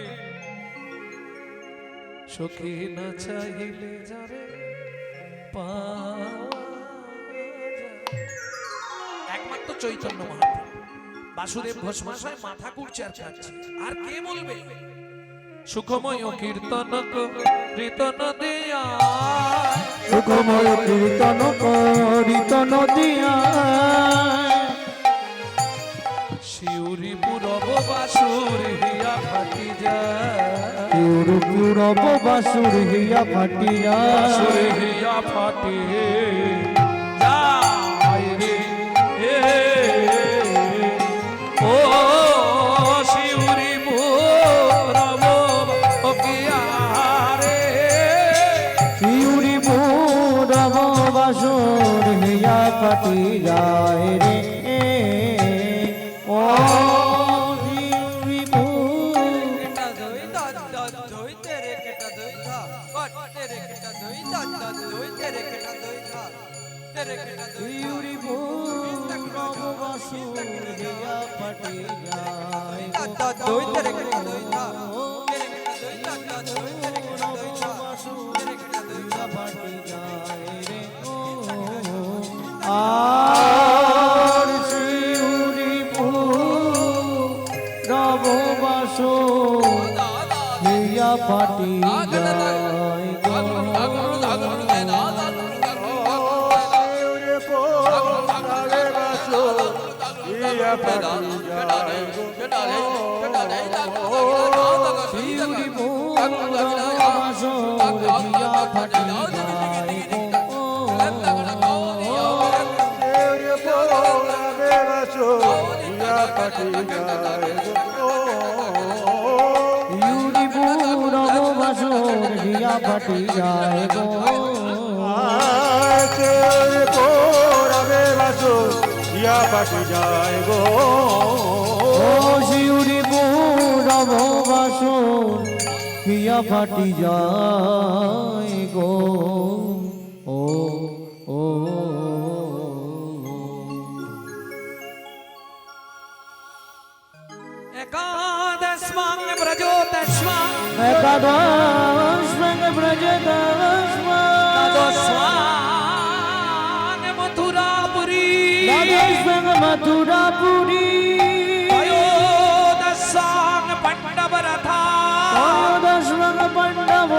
সখী না চাহিলে যারে পাওয়া যায়। একমাত্র চৈতন্য মহাপ্রভু। বাসুদেব ঘোষ মশাই মাথা কুড়ছে আর কাঁদছে। আর কে বলবে? সুখময় কীর্তন কীর্তন দিয়া, সুখময় কীর্তন কীর্তন দিয়া, শিউরি পুরব বাসুর হিয়া ফাটি যায়, শিউরি পুরব বাসুর হিয়া ফাটি যায়, বাসুর হিয়া ফাটি যায় রে ও শিউরি পুরব কিয়া রে, শিউরি পুরব বাসুর হিয়া ফাটি যায় রে ও শিউরি শিউরি পুরব বাসুর হিয়া ফাটি যায় আর শিউরি পুরব বাসুর হিয়া ফাটি যায় শিউরি পুরব বাসুর হিয়া ফাটি যায় শিউরি পুরব বাসুর হিয়া ফাটি যায় গো পাটি যায় গো ও শিউরি পুরব বাসুর হিয়া ফাটি যায় গো ও ও একাদশমাং ব্রজো দশমা, একাদশ ব্রজ দ্বাদশাং মথুরাপুরী, মথুরাপুরী ত্রয়োদশাং পাণ্ডবরথা, ত্রয়োদশ পাণ্ডব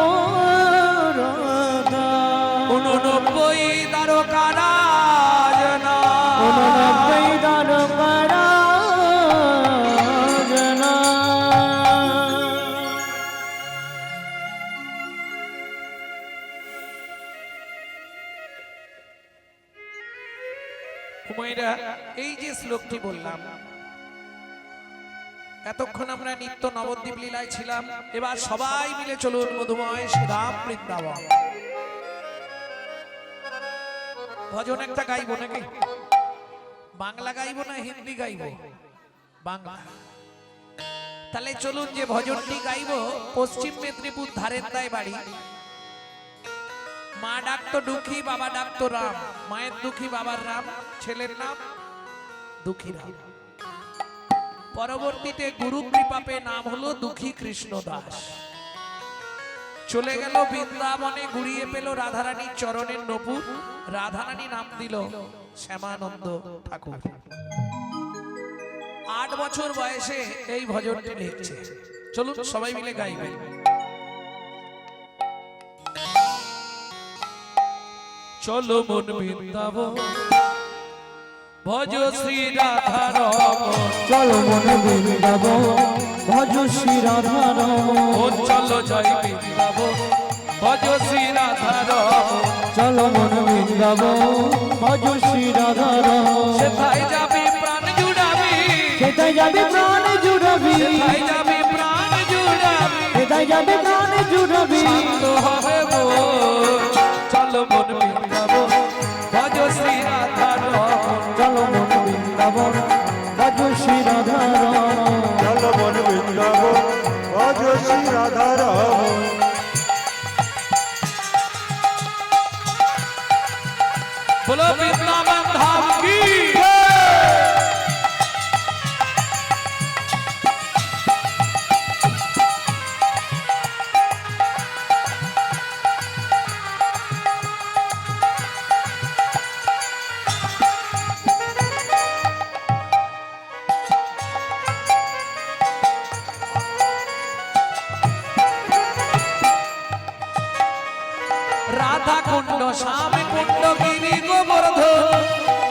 ঊননব্বই দ্বারকারাজনা, 89 দ্বারকারাজনা হুমায়রা, এই যে শ্লোকটি বললাম, এতক্ষণ আমরা নিত্য নবদ্বীপ লীলায় ছিলাম। এবার সবাই মিলে চলুন মধুময় শ্রীরাম বৃন্দাবন। ভজন একটা গাইবো নাকি? বাংলা গাইবো না হিন্দি গাইবো? বাংলা। তাহলে চলুন যে ভজনটি গাইবো, পশ্চিম মেদিনীপুর ধারেন্দায় বাড়ি। মা ডাকতো দুঃখী, বাবা ডাকতো রাম। মায়ের দুঃখী, বাবার রাম, ছেলের নাম দুঃখী রাম। পরবর্তীতে গুরু কৃপা পেয়ে নাম হলো দুঃখী কৃষ্ণ দাস। চলে গেল বৃন্দাবনে, গুড়িয়ে পেল রাধারানীর চরণের নপুর। রাধারানী নাম দিল শ্যামানন্দ ঠাকুর। 8 বছর বয়সে এই ভজনটি লিখছে। চলুন সবাই মিলে গাইবেন। চলো মন বৃন্দাবন, ভজ শ্রী রাধা রমন, চলো মন বৃন্দাবন, ভজ শ্রী রাধা রমন, চলো জয় বৃন্দাবন, ভজ শ্রী রাধা রমন, চলো মন বৃন্দাবন, ভজ শ্রী রাধা রমন, সেথায় যাবি প্রাণ জুড়াবি, সেটাই যাবে প্রাণ জুড়াবি, সেথায় যাবি প্রাণ জুড়াবি, সেটাই যাবে প্রাণ জুড়াবি, শান্ত হবে মন। চলো মন বৃন্দাবন, ভজ শ্রী রাধা রমন, চলো মন বৃন্দাবন, ভজ শ্রী রাধা রমন, চলো মন বৃন্দাবন, ভজ শ্রী রাধা রমন। बोलो वृंदावन धाम की। শ্যাম কুণ্ড গিরি গোবর্ধন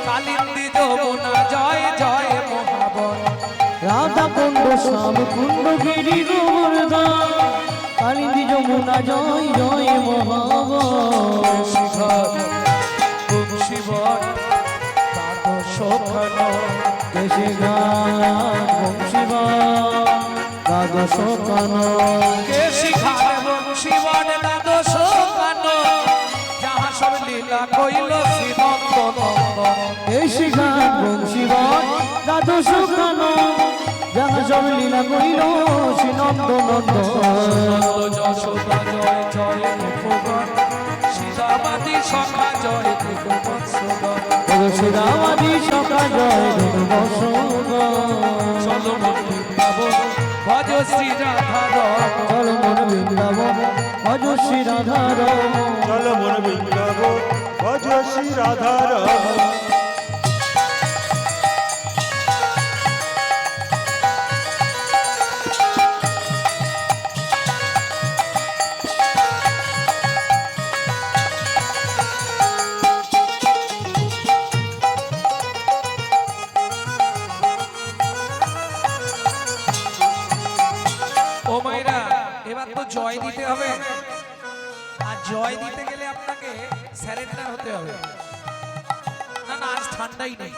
কালিন্দী যমুনা জয় জয় মহাবন রাধা কুণ্ড শ্যাম কুণ্ড গিরি গোবর্ধন কালিন্দী যমুনা জয় জয় মহাবন শিখর বংশীবন দ্বাদশ খান কেশে গান বংশীবান দ্বাদশ কান কে শিখার বংশীবন দ্বাদশ খান যাহা সব লীলা কইল শ্রীনন্দ নন্দন কেশে গান বংশীবান দ্বাদশ কান যাহা সব লীলা করিল শ্রী নন্দ নন্দন যশোদা জয় জয় গোপগণ সীতাবাদী সখা জয় গোপবৎসগণ শ্রীরামাদি সখা জয় বসুগ চলো মন বৃন্দাবন ভজ শ্রী রাধারম চল মন বৃন্দাবন ভজ শ্রী রাধারম চল মন বৃন্দাবন ভজ শ্রী রাধারমণ ও মাইরা এবার তো জয় দিতে হবে আর জয় দিতে গেলে আপনাকে স্যারেন্ডার হতে হবে না না আজ ঠান্ডাই নেই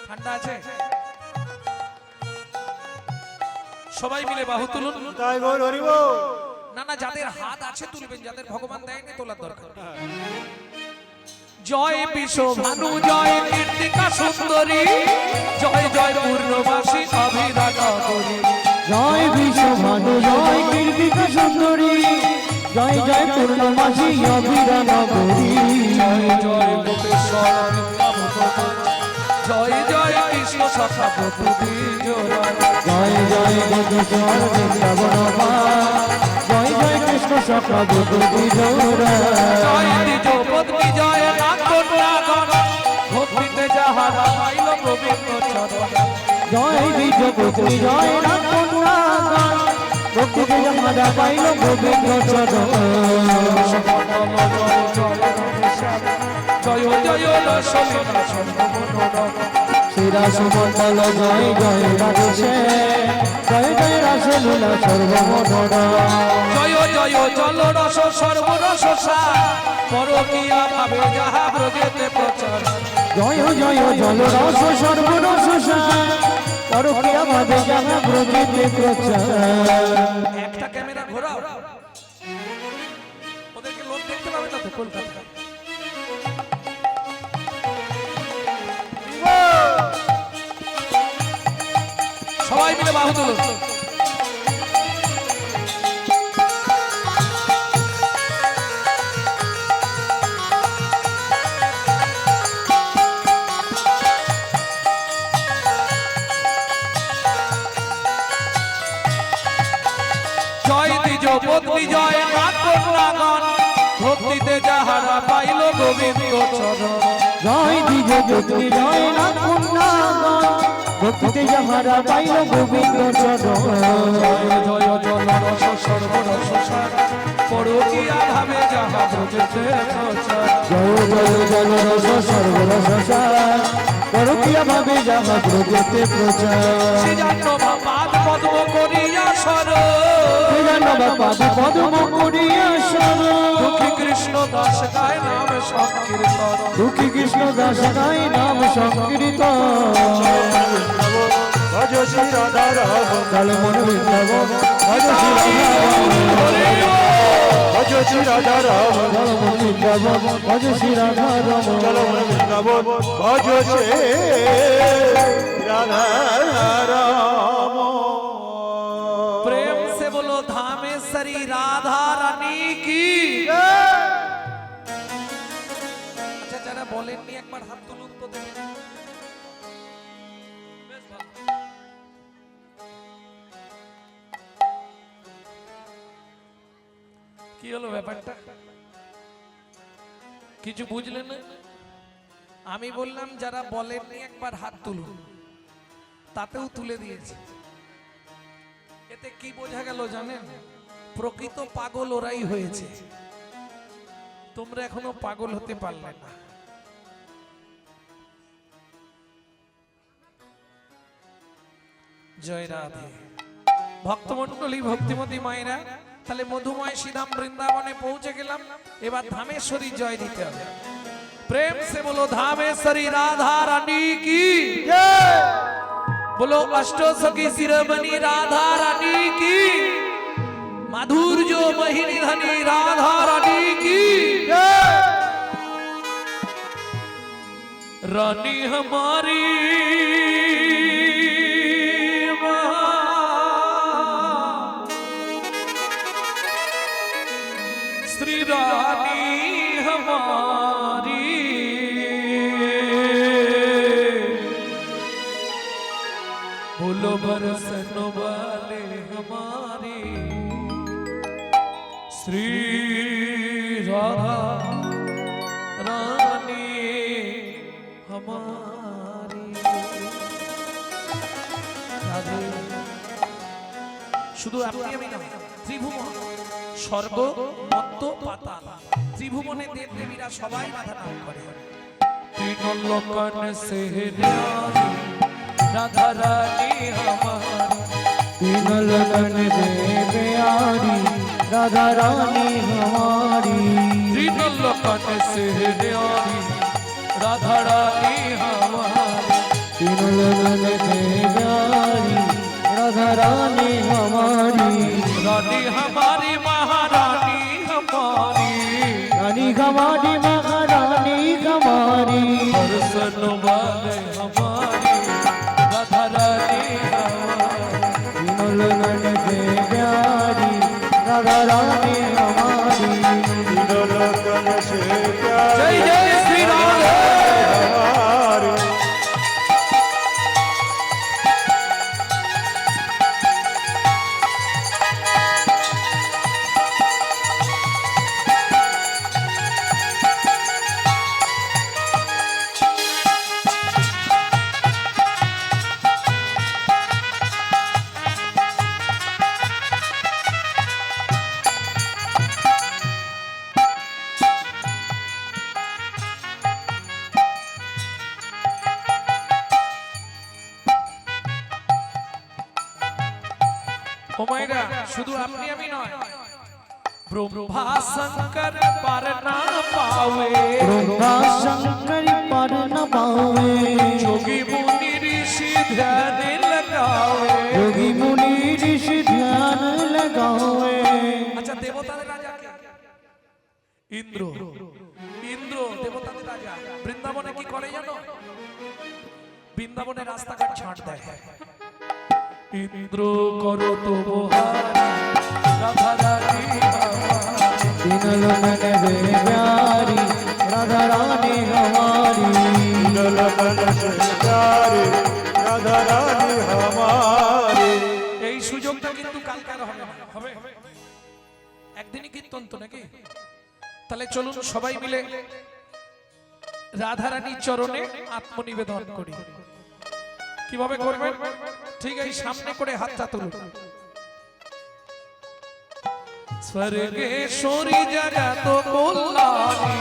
ঠান্ডা আছে সবাই মিলে বাহু তুলুন তাই বল হরিব না না যাদের হাত আছে তুলবেন যাদের ভগবান দেয়নি তোলার দরকার জয় বিশ্ব ভানু জয় কীর্তিকা সুন্দরী জয় জয় পূর্ণবাসী অভিরাট করি জয় বিশ্বভানু জয় কীর্তিকা সুন্দরী জয় জয় পূর্ণমাসী অভিরান গৌরী জয় জয় গোপেশ্বর বৃন্দাবন জয় জয় কৃষ্ণ সখা প্রভৃতি জয় জয় গোপেশ্বর বৃন্দাবন জয় জয় কৃষ্ণ সখা বুদ্ধি জোড়া জয় দ্বিজ পত্নী জয় নাগণ ভক্তিতে যাহারা পাইল গোবিন্দ চরণ জয় দ্বিজ পুত্রী জয় রামনাগান ভক্তি জমাদা পাইল গোবিন্দ চরণ জয় জয় রসলীলা সর্বমনোরম শ্রীরা সুমণ্ডল জয় জয় রাধে জয় জয় রাসলীলা সর্বমনোরম জয় জয় জল রস সর্বরস পরকিয়া ভাবে যাহা ব্রজেতে প্রচার জয় জয় জল রস সর্বরস পরকিয়া ভাবে যাহা ব্রজেতে প্রচার একটা ক্যামেরা ঘোরাও ওদেরকে লোক দেখতে পাবে না তো কলকাতা সবাই মিলে বাহু তুলুন জয় দ্বিজ পত্নী জয় নাগণ ভক্তিতে যাহারা পাইল গোবিন্দ চরণ জয় দ্বিজ পুত্রী জয় নাগন ভক্তিতে যাহারা পাইল গোবিন্দ চরণ জয় জয় জল রস সর্বরস পরকিয়া ভাবে যাহা ব্রজেতে প্রচার জয় জয় জল রস সর্বরস পরকিয়া ভাবে যাহা ব্রজেতে প্রচার শ্রীজান্ন পাদ পদ্ম করিয়া সর পাদ পদ্ম করিয়া সর দুঃখী কৃষ্ণ দাস গায় নাম সংকীর্তন দুঃখী কৃষ্ণ দাস গায় নাম সংকীর্তন ভজ শ্রী রাধারমণ চল মন বৃন্দাবন ভজ শ্রী রাধারমণ ভজ শ্রী রাধারমণ চল মন বৃন্দাবন ভজ শ্রী রাধারমণ চল মন বৃন্দাবন ভজ শ্রী রাধারমণ प्रेम से बोलो धामेश्वरी राधा रानी की আচ্ছা যারা বলেননি একবার হাত তুলুন তো দেখি বেশ ভালো। কি হলো ব্যাপারটা কিছু বুঝলেন না আমি বললাম যারা বলেননি একবার হাত তুলুন তাতেও তুলে দিয়েছে এতে কি বোঝা গেল জানেন প্রকৃত পাগল ওরাই হয়েছে তোমরা এখনো পাগল হতে পারলে না। জয় রাধে। ভক্তমন্ডলী, ভক্তিমতী মায়েরা, তাহলে মধুময় শ্রীধাম বৃন্দাবনে পৌঁছে গেলাম। এবার ধামেশ্বরী জয় দিতে হবে। प्रेम से बोलो धामेश्वरी राधा रानी की जय। बोलो अष्टो सखी शिरोमणि राधा रानी की। माधुर्य महिनी धनी राधा रानी की जय। रानी हमारी श्री रानी हमारी, बोलो बरसन वाले हमारी श्री राधा रानी हमारी। राधे। শুধু আপনি আমি না, ত্রিভুবন স্বর্গ মত্ত পাতাল ত্রিভুবনে দেব দেবীরা সবাই মাথা নাম করে। तीन लोकन से न्यारी राधा रानी हमारी, तीन लगन दे प्यारी राधा रानी हमारी। तीन लोकन से न्यारी राधा रानी हमारी, तीन लगन दे प्यारी राधा रानी हमारी। रानी हमारी महारानी हमारी, रानी हमारी महारानी हमारी। दर्शन वाले हमारी राधा रानी हमारी, तीन लगन दे प्यारी राधा रानी हमारी। तीनों लोकन से प्यारी जय जय श्री राधे। हमारी। ও মায়েরা, শুধু আপনি আমি নয়, ब्रह्मा शंकर पर ना पावे, ब्रह्मा शंकर पर न पावे। जोगी मुनि ऋषि ध्यान लगावे, योगी मुनि ऋषि ध्यान लगावे। अच्छा देवताদের রাজা কে? ইন্দ্র। ইন্দ্র দেবতাদের রাজা। বৃন্দাবনে কি করে জানো? বৃন্দাবনে রাস্তাঘাট ছাড় দেয়। ইন্দ্র করো তো বহারি রাধা রানী हमारी, तीन लगन दे प्यारी राधा रानी हमारी। तीनों लोकन से प्यारी राधा रानी हमारी। এই সুযোগটা কিন্তু কালকার হবে না, হবে একদিনই কীর্তন তো নাকি? তাহলে চলুন সবাই মিলে রাধা রানীর চরণে আত্মনিবেদন করি। কিভাবে করবেন? ঠিক এই সামনে করে হাতটা তুলুন। स्वर्गेश्वरी जगत कल्याणी,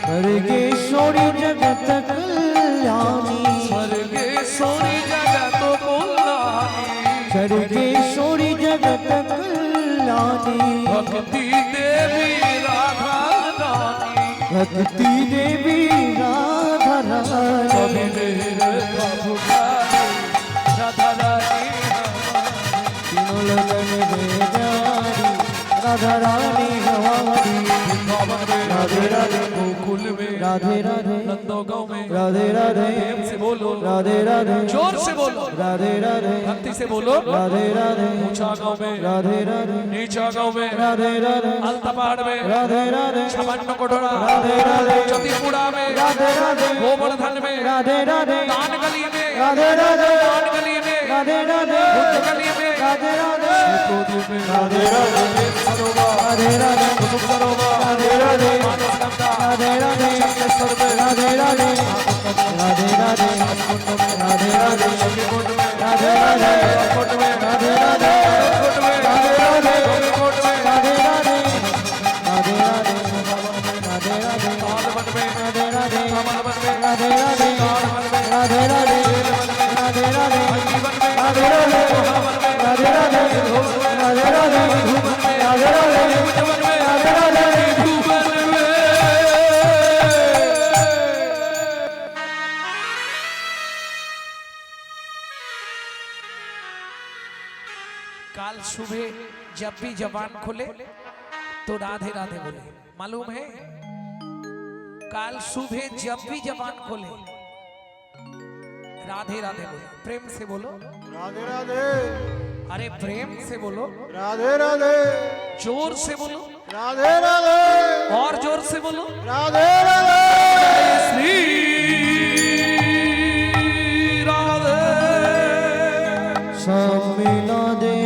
स्वर्गेश्वरी जगत कल्याणी। स्वर्गेश्वरी जगत कल्याणी, स्वर्गेश्वरी जगत कल्याणी। भक्ति देवी राधा रानी, भक्ति देवी राधा रानी। राधा रानी तीनों लगन दे प्यारी राधा रानी हमारी। राधे राधे गोकुल में, राधे राधे नंदगांव में, राधे राधे प्रेम से बोलो, राधे राधे जोर से बोलो, राधे राधे भक्ति से बोलो। राधे राधे ऊंचा गांव में, राधे राधे नीचा गांव में, राधे राधे अलता पहाड़ में, राधे राधे छामान्य कोठोरा, राधे राधे ज्योतिपुरा में, राधे राधे गोवर्धन में, राधे राधे दान गली में, राधे राधे दान गली में, राधे राधे बुद्ध गली में, राधे राधे श्वेतोद्वीप में, राधे राधे सरोवर, राधे राधे कुसुम सरोवर, राधे राधे मानसगंगा, राधे राधे चक्रेश्वर में, राधे राधे राधे राधे राधे राधे शक्तिकुंड में, राधे राधे कोट में, राधे राधे कोट में, राधे राधे कोट में, राधे राधे राधे राधे राधे রাধে जीवन में राधे राधे राधे राधे राधे राधे राधे राधे जीवन में राधे राधे जीवन में काल सुबह जब भी जबान खोले तो राधे राधे बोले, मालूम है? काल सुबह जब भी जबान खोले राधे राधे बोले। प्रेम से बोलो, राधे राधे अरे प्रेम से बोलो, राधे राधे जोर से बोलो, राधे राधे और जोर से बोलो। राधे राधे श्री राधे सब मिला दे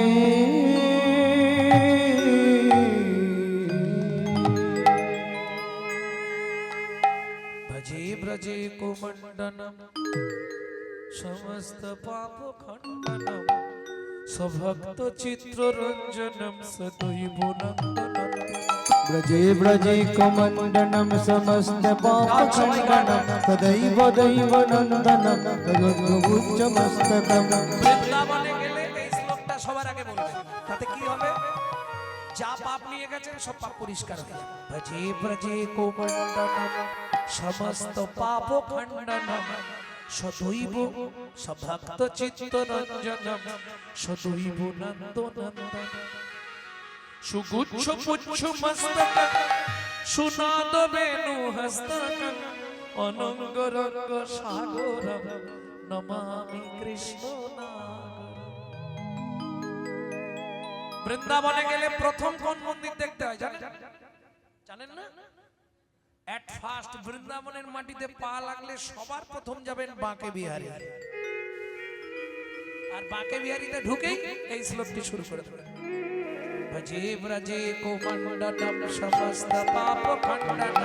भजे ब्रजे को मंडनम समस्त पाप खंडनम सभक्त चित्र रंजनम सदैव नंदनम। ब्रजे ब्रजे कमंडनम समस्त पाप खंडनम सदैव दैव नंदनम तदुच्च मस्तकम। বৃন্দাবনে গেলে এই শ্লোকটা সবার আগে বলবেন, তাতে কি হবে? যা পাপ নিয়ে গেছেন সব পাপ পরিষ্কার হয়ে যাবে। ভজে ব্রজে কোমণ্ডনম সমস্ত পাপ খণ্ডনম সদৈব সভক্ত চিত্ত রঞ্জনম সদৈব নন্দনন্দন। সুগুচ্ছ পুচ্ছ মস্তক সুনাদ বেণু হস্তক অনঙ্গ রঙ্গ সাগর নমামি কৃষ্ণ নাগর। বৃন্দাবনে গেলে প্রথম কোন মন্দির দেখতে হয় জানেন? জানেন না? এট ফার্স্ট বৃন্দাবনের মাটিতে পা লাগলে সবার প্রথম যাবেন বাঁকে বিহারী, আর বাঁকে বিহারীতে ঢুকেই এই শ্লোকটি শুরু করে দেবেন। भजे ब्रजे कोमण्डलम समस्त पाप खंडनम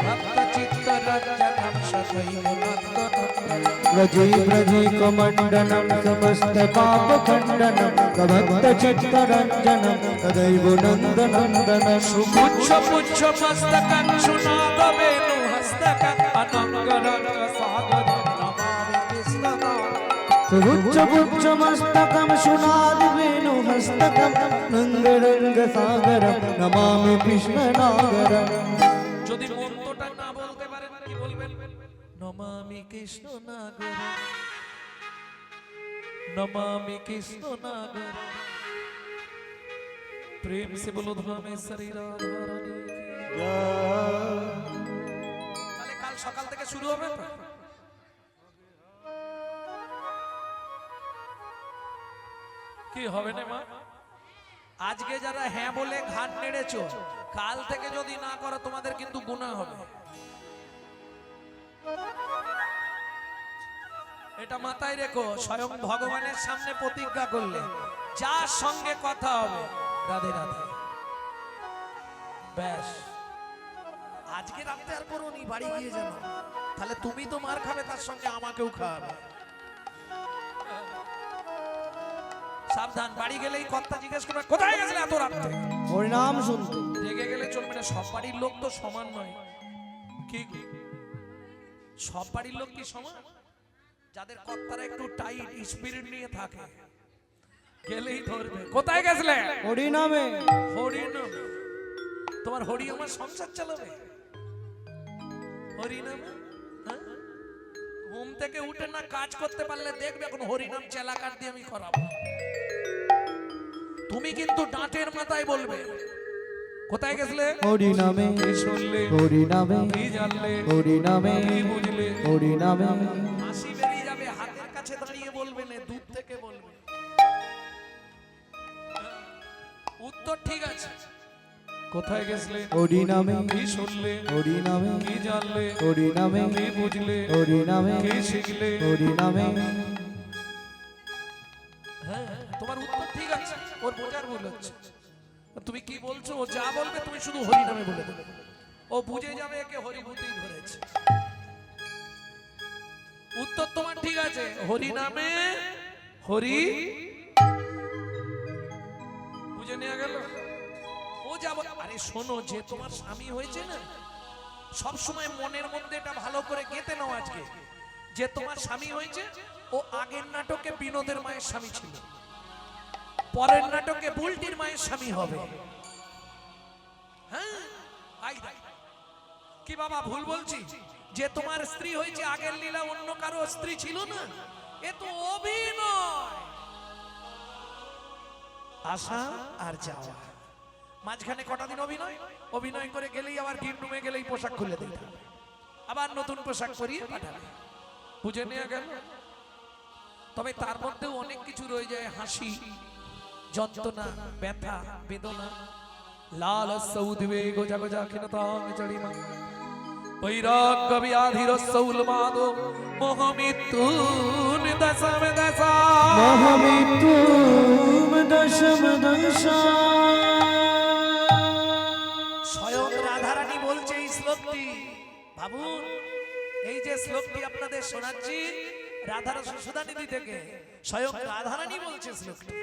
भक्त चित्त रंजनम सदैव नंदनंदनम। ब्रजे ब्रजे कमंडनम समस्त पाप खंडनम भक्त चित्त रंजनम सदैव नंदनंदनम। सुपुच्छ पुच्छ मस्तकं सुनाद वेणु हस्तकं अनंग रंग सागर नमामि कृष्ण नागर। सुभुच्च पुच्छ मस्तकम सुनाद वेणु हस्तकम नंग रंग सागरम नमामि कृष्ण नागरम। যদি মন্ত্রটা না বলতে পারেন কি বলবেন? নমামি কৃষ্ণ নাগর, নমামি কৃষ্ণ নাগর। প্রেম সে বলো ধামেশ্বরী রাধা রানী কি। তাহলে কাল সকাল থেকে শুরু হবে তো? কি হবে না মা? আজকে যারা হ্যাঁ বলে ঘাট নেড়েছো, কাল থেকে যদি না করো তোমাদের কিন্তু গুনাহ হবে। এটা মাথায় রেখো, স্বয়ং ভগবানের সামনে প্রতিজ্ঞা করলে যার সঙ্গে কথা হবে রাধে রাধে ব্যাস। আজকে রাতে আর করো নি, বাড়ি গিয়ে জানো, তাহলে তুমি তো মার খাবে, তার সঙ্গে আমাকেও খাওয়াবে। সাবধান, বাড়ি গেলেই কথা জিজ্ঞেস করবে কোথায় গেছিলে এত রাতে। হরিনাম শুনতে রেগে গেলে চলবে না, সব বাড়ির লোক তো সমান নয়। কি সব বাড়ির লোক কি সমান? যাদের কর্তারা একটু টাইট স্পিরিট নিয়ে থাকে গেলেই ধরবে কোথায় গেছিলে। হরিনামে হরিনাম, তোমার হরি আমার সংসার চালাবে হরিনামে। হ্যাঁ? ঘুম থেকে উঠে না কাজ করতে পারলে দেখবে এখন হরিনাম চেলাকার দিয়ে আমি করাবো। তুমি কিন্তু ডাঁটের মাথায় বলবে কোথায় গেছিলে। হরিনামে কি শুনলে, হরিনামে কি জানলে, হরিনামে কি বুঝলে। হরিনামে। হাসি বেরিয়ে যাবে, হাতের কাছে দাঁড়িয়ে বলবে না, দূর থেকে বলবে। উত্তর ঠিক আছে। কোথায় গেছিলে, হরিনামে কি শুনলে, হরিনামে কি জানলে, হরিনামে কি বুঝলে, হরিনামে কি শিখলে। হরিনামে। হ্যাঁ, তোমার উত্তর ঠিক আছে, ওর বোঝার ভুল হচ্ছে। তুমি কি বলছো, ও যা বলবে তুমি শুধু হরি নামে বলে দেবে, ও বুঝে যাবে একে হরিভূতেই ধরেছে। উত্তর তোমার ঠিক আছে, হরি নামে হরি বুঝে নেওয়া গেল। ও যা আরে শোনো, যে তোমার স্বামী হয়েছে না, সব সময় মনের মধ্যে এটা ভালো করে গেঁথে নাও। আজকে যে তোমার স্বামী হয়েছে ও আগের নাটকে বিনোদের মায়ের স্বামী ছিল, পরের নাটকে বুলটির মায়ের স্বামী হবে। হ্যাঁ, কি বাবা ভুল বলছি? যে তোমার স্ত্রী হয়েছে আগের লীলা অন্য কারো স্ত্রী ছিল না, এ তো অভিনয়। আসা আর যাওয়া, মাঝখানে কটা দিন অভিনয়, অভিনয় করে গেলেই আবার গিম রুমে গেলেই পোশাক খুলে দিতে হবে, আবার নতুন পোশাক পরিয়ে পাঠাবে। বুঝে নেওয়া গেল? তবে তার মধ্যেও অনেক কিছু রয়ে যায়, হাসি, যন্ত্রণা, ব্যথা, বেদনা, লাল উদ্বেগ জাগজা খিনতাং চড়িমা বৈরাগ্য ব্যাধির সৌলমাদ মোহ মৃত্যুন দশম দশা মহামৃত্যুম দশম দশা। স্বয়ং রাধারানী বলছে এই শ্লোকটি। ভাবুন, এই যে শ্লোকটি আপনাদের শোনাচ্ছি রাধার সুধানিধি থেকে, স্বয়ং রাধারানী বলছে শ্লোকটি।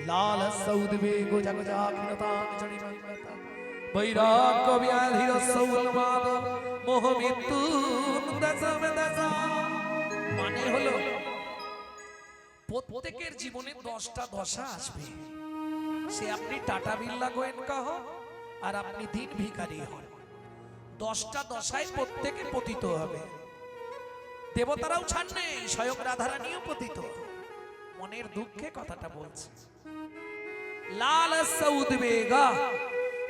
লাল উদ্বেগ জাগজা খিনতাং চড়িমা বৈরাগ্য ব্যাধির সৌলমাদ মোহ মৃত্যুন দশম দশা। মানে হলো প্রত্যেকের জীবনে 10টা দশা আসবে। সে আপনি টাটা বিড়লা গোয়েঙ্কা হন আর আপনি দিন ভিখারি হন, 10টা দশায় প্রত্যেকে পতিত হবে। দেবতারাও ছাড় নেই, স্বয়ং রাধারানীও পতিত। মনের দুঃখে কথাটা বলছে। লাল উদ্বেগা,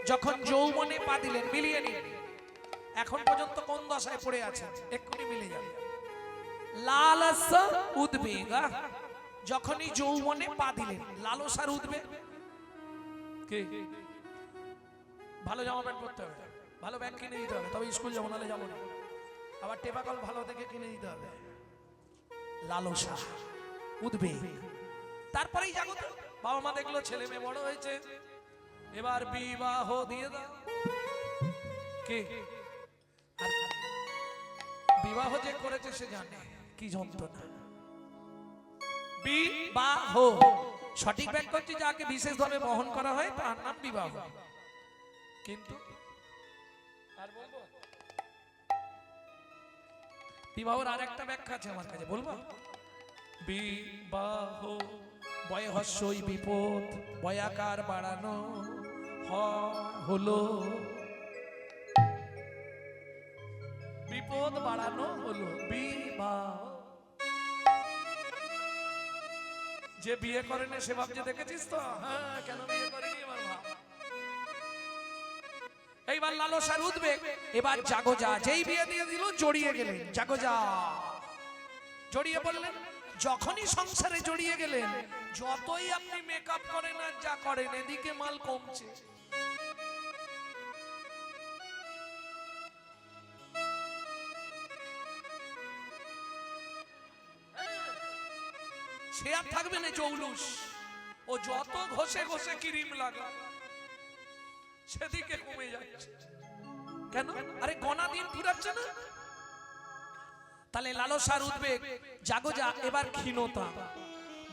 যখন যৌবনে পা দিলেন, মিলিয়ে নিন এখন পর্যন্ত কোন দশায় পড়ে আছে, এক্ষুনি মিলে যাবে। লাল উদ্বেগা, যখনই যৌবনে পা দিলেন, লালসার উদ্বেগ। কে ভালো জামা প্যান্ট পরতে হবে, ভালো ব্যাগ কিনে দিতে হবে, তবে স্কুল যাবো, নাহলে যাবো না। আবার টেপাকল ভালো থেকে কিনে দিতে হবে, লালসা, উদ্বেগ। তারপরেই জাগত, বাবা মা দেখলো ছেলে মেয়ে বড় হয়েছে, এবার বিবাহ দিয়ে দাও। কে আর বিবাহ যে করেছে সে জানে কি যন্ত্রণা। বিবাহ সঠিক ব্যাখ্যা হচ্ছে যাকে বিশেষভাবে বহন করা হয় তার নাম বিবাহ। কিন্তু আর বলবো, বিবাহর আর একটা ব্যাখ্যা আছে আমার কাছে, বলবো। বিবাহ বয়হস্যই বিপদ, বয়াকার বাড়ানো হলো, বিপদ বাড়ানো হলো বিবাহ। যে বিয়ে করেনি সে ভাবছে দেখেছিস তো, হ্যাঁ কেন বিয়ে করেনি আমার ভাব। এইবার লালসার উদ্বেগ, এবার জাগো যা। যেই বিয়ে দিয়ে দিল জড়িয়ে গেলেন, জাগো যা, জড়িয়ে বললেন। যখনই সংসারে জড়িয়ে গেলেন, যতই আপনি মেকআপ করেন আর যা করেন, এদিকে মাল কমছে। সে আর থাকবে না জৌলুস, ও যত ঘষে ঘষে ক্রিম লাগা সেদিকে কমে যাচ্ছে। কেন? আরে গনা দিন পুরাচ্ছে না। তাহলে লালসার উদ্বেগ, জাগো যা। এবার ক্ষীণতা,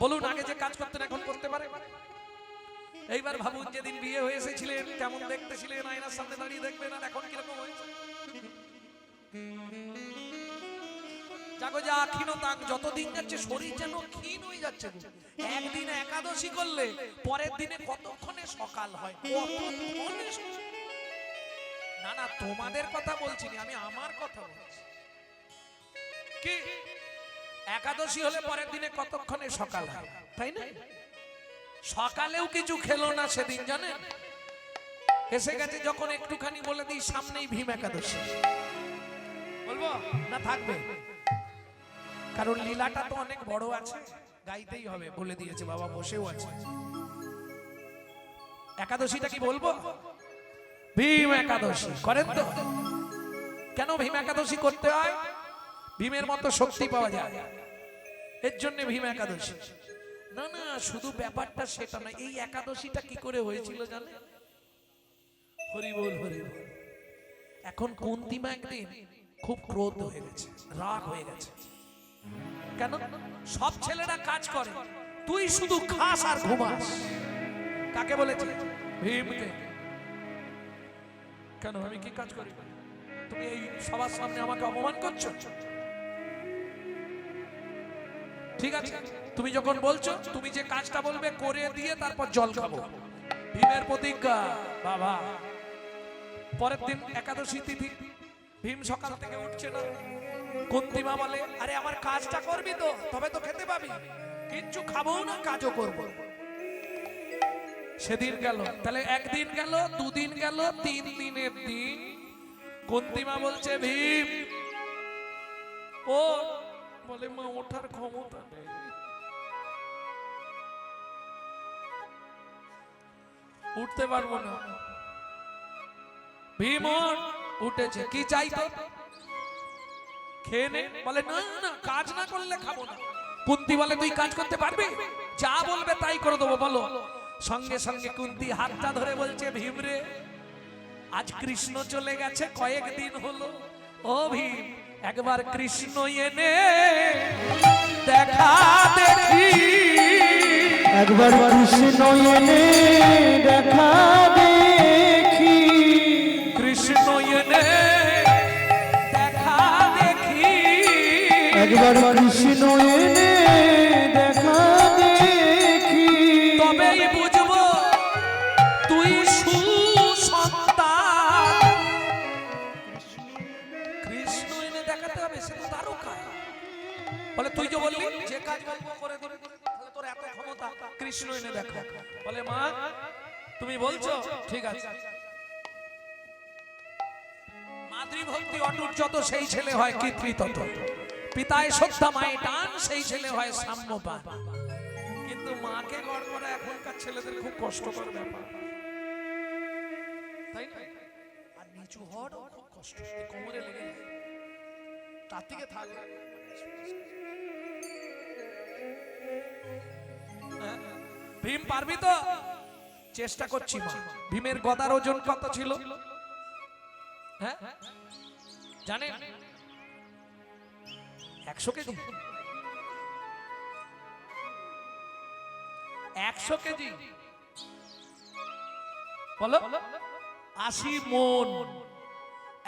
বলুন আগে যে কাজ করতেন এখন করতে পারে? এইবার ভাবুন যেদিন বিয়ে হয়ে এসেছিলেন কেমন দেখতে ছিলেন, আয়নার সামনে দাঁড়িয়ে দেখবেন, আর এখন কিরকম হয়েছে। জাগো যা, ক্ষীণতা। যতদিন যাচ্ছে শরীর যেন ক্ষীণ হয়ে যাচ্ছে। একদিন একাদশী করলে পরের দিনে কতক্ষণে সকাল হয়, কতক্ষণে। না না, তোমাদের কথা বলছি না, আমি আমার কথা বলছি। কি একাদশী হলে পরের দিনে কতক্ষণে সকাল হয়, তাই না? সকালেও কিছু খেলো না সেদিন, জানেন? এসে গেছে যখন একটুখানি বলে দিই সামনেই ভীম একাদশী, বলবো না থাকবে? কারণ লীলাটা তো অনেক বড় আছে, গাইতেই হবে, বলে দিয়েছে বাবা, বসেও আছে। একাদশীটা কি বলবো? ভীম একাদশী করেন তো? কেন ভীম একাদশী করতে হয়? ভীমের মতো শক্তি পাওয়া যায়, এর জন্য ভীম একাদশী। না না, শুধু ব্যাপারটা সেটা না। এই একাদশীটা কি করে হয়েছিল জানে? হরি বল হরি বল। এখন কুন্তিমা একদিন খুব ক্রোধ হয়ে গেছে, রাগ হয়ে গেছে। কেন? সব ছেলেরা কাজ করে, তুই শুধু খাস আর ঘুমাস। কাকে বলেছে? ভীমকে। কেন আমি কি কাজ করি? তুমি এই সবার সামনে আমাকে অপমান করছো। ঠিক আছে, তুমি যখন বলছো, তুমি যে কাজটা বলবে করে দিয়ে তারপর জল খাবো। ভীমের প্রতিজ্ঞা। বাবা, পরের দিন একাদশী তিথি, ভীম সকাল থেকে উঠছে না। কুন্তী মা বলে, আরে আমার কাজটা করবি তো, তবে তো খেতে পাবি, কিচ্ছু খাবো না, কাজও করবো। সেদিন গেল, তাহলে একদিন গেল, দুদিন গেল, 3 দিনের দিন। কুন্তী মা বলছে, ভীম ও, বলে মা ওঠার ক্ষমতা নেই। উঠতে পারবো না। ভীম উঠেছে, কি চাইতো? খেয়ে নে। বলে না না, কাজ না করলে খাবো না। কুন্তী বলে, তুই কাজ করতে পারবি? যা বলবে তাই করে দেবো, বলো। সঙ্গে সঙ্গে কুন্তী হাতটা ধরে বলছে, ভীম রে, আজ কৃষ্ণ চলে গেছে, কয়েকদিন হলো। ও ভীম, একবার কৃষ্ণ এনে দেখা দেখি, একবার কৃষ্ণ এনে দেখা দেখি, কৃষ্ণ এনে দেখা দেখি, একবার কৃষ্ণ এনে দেখা দেখি, তবেই বুঝবো তুই সুসন্তান। কৃষ্ণ এনে দেখাতে হবে, সে তো তারকা। বলে তুই যে বললি যে কাজ বলবো করে দিবি, তাহলে তোর এত ক্ষমতা, কৃষ্ণ এনে দেখা। বলে মা, তুমি বলছো, ঠিক আছে। মাতৃভক্তি অটুট যত, সেই ছেলে হয় কৃত্রি তত। পিতায় শ্রদ্ধা, মায়ে টান, সেই ছেলে হয় সাম্যবান। কিন্তু মাকে গড় করা এখনকার ছেলেদের খুব কষ্টকর ব্যাপার, তাই না? আর নিচু হওয়াটাও খুব কষ্ট, কোমরে লেগে যায়, তার থেকে থাকবে। ভীম পারবি তো? চেষ্টা করছি মা। ভীমের গদার ওজন কত ছিল? হ্যাঁ জানেন? 100 কেজি। 100 কেজি বলো, 80 মন।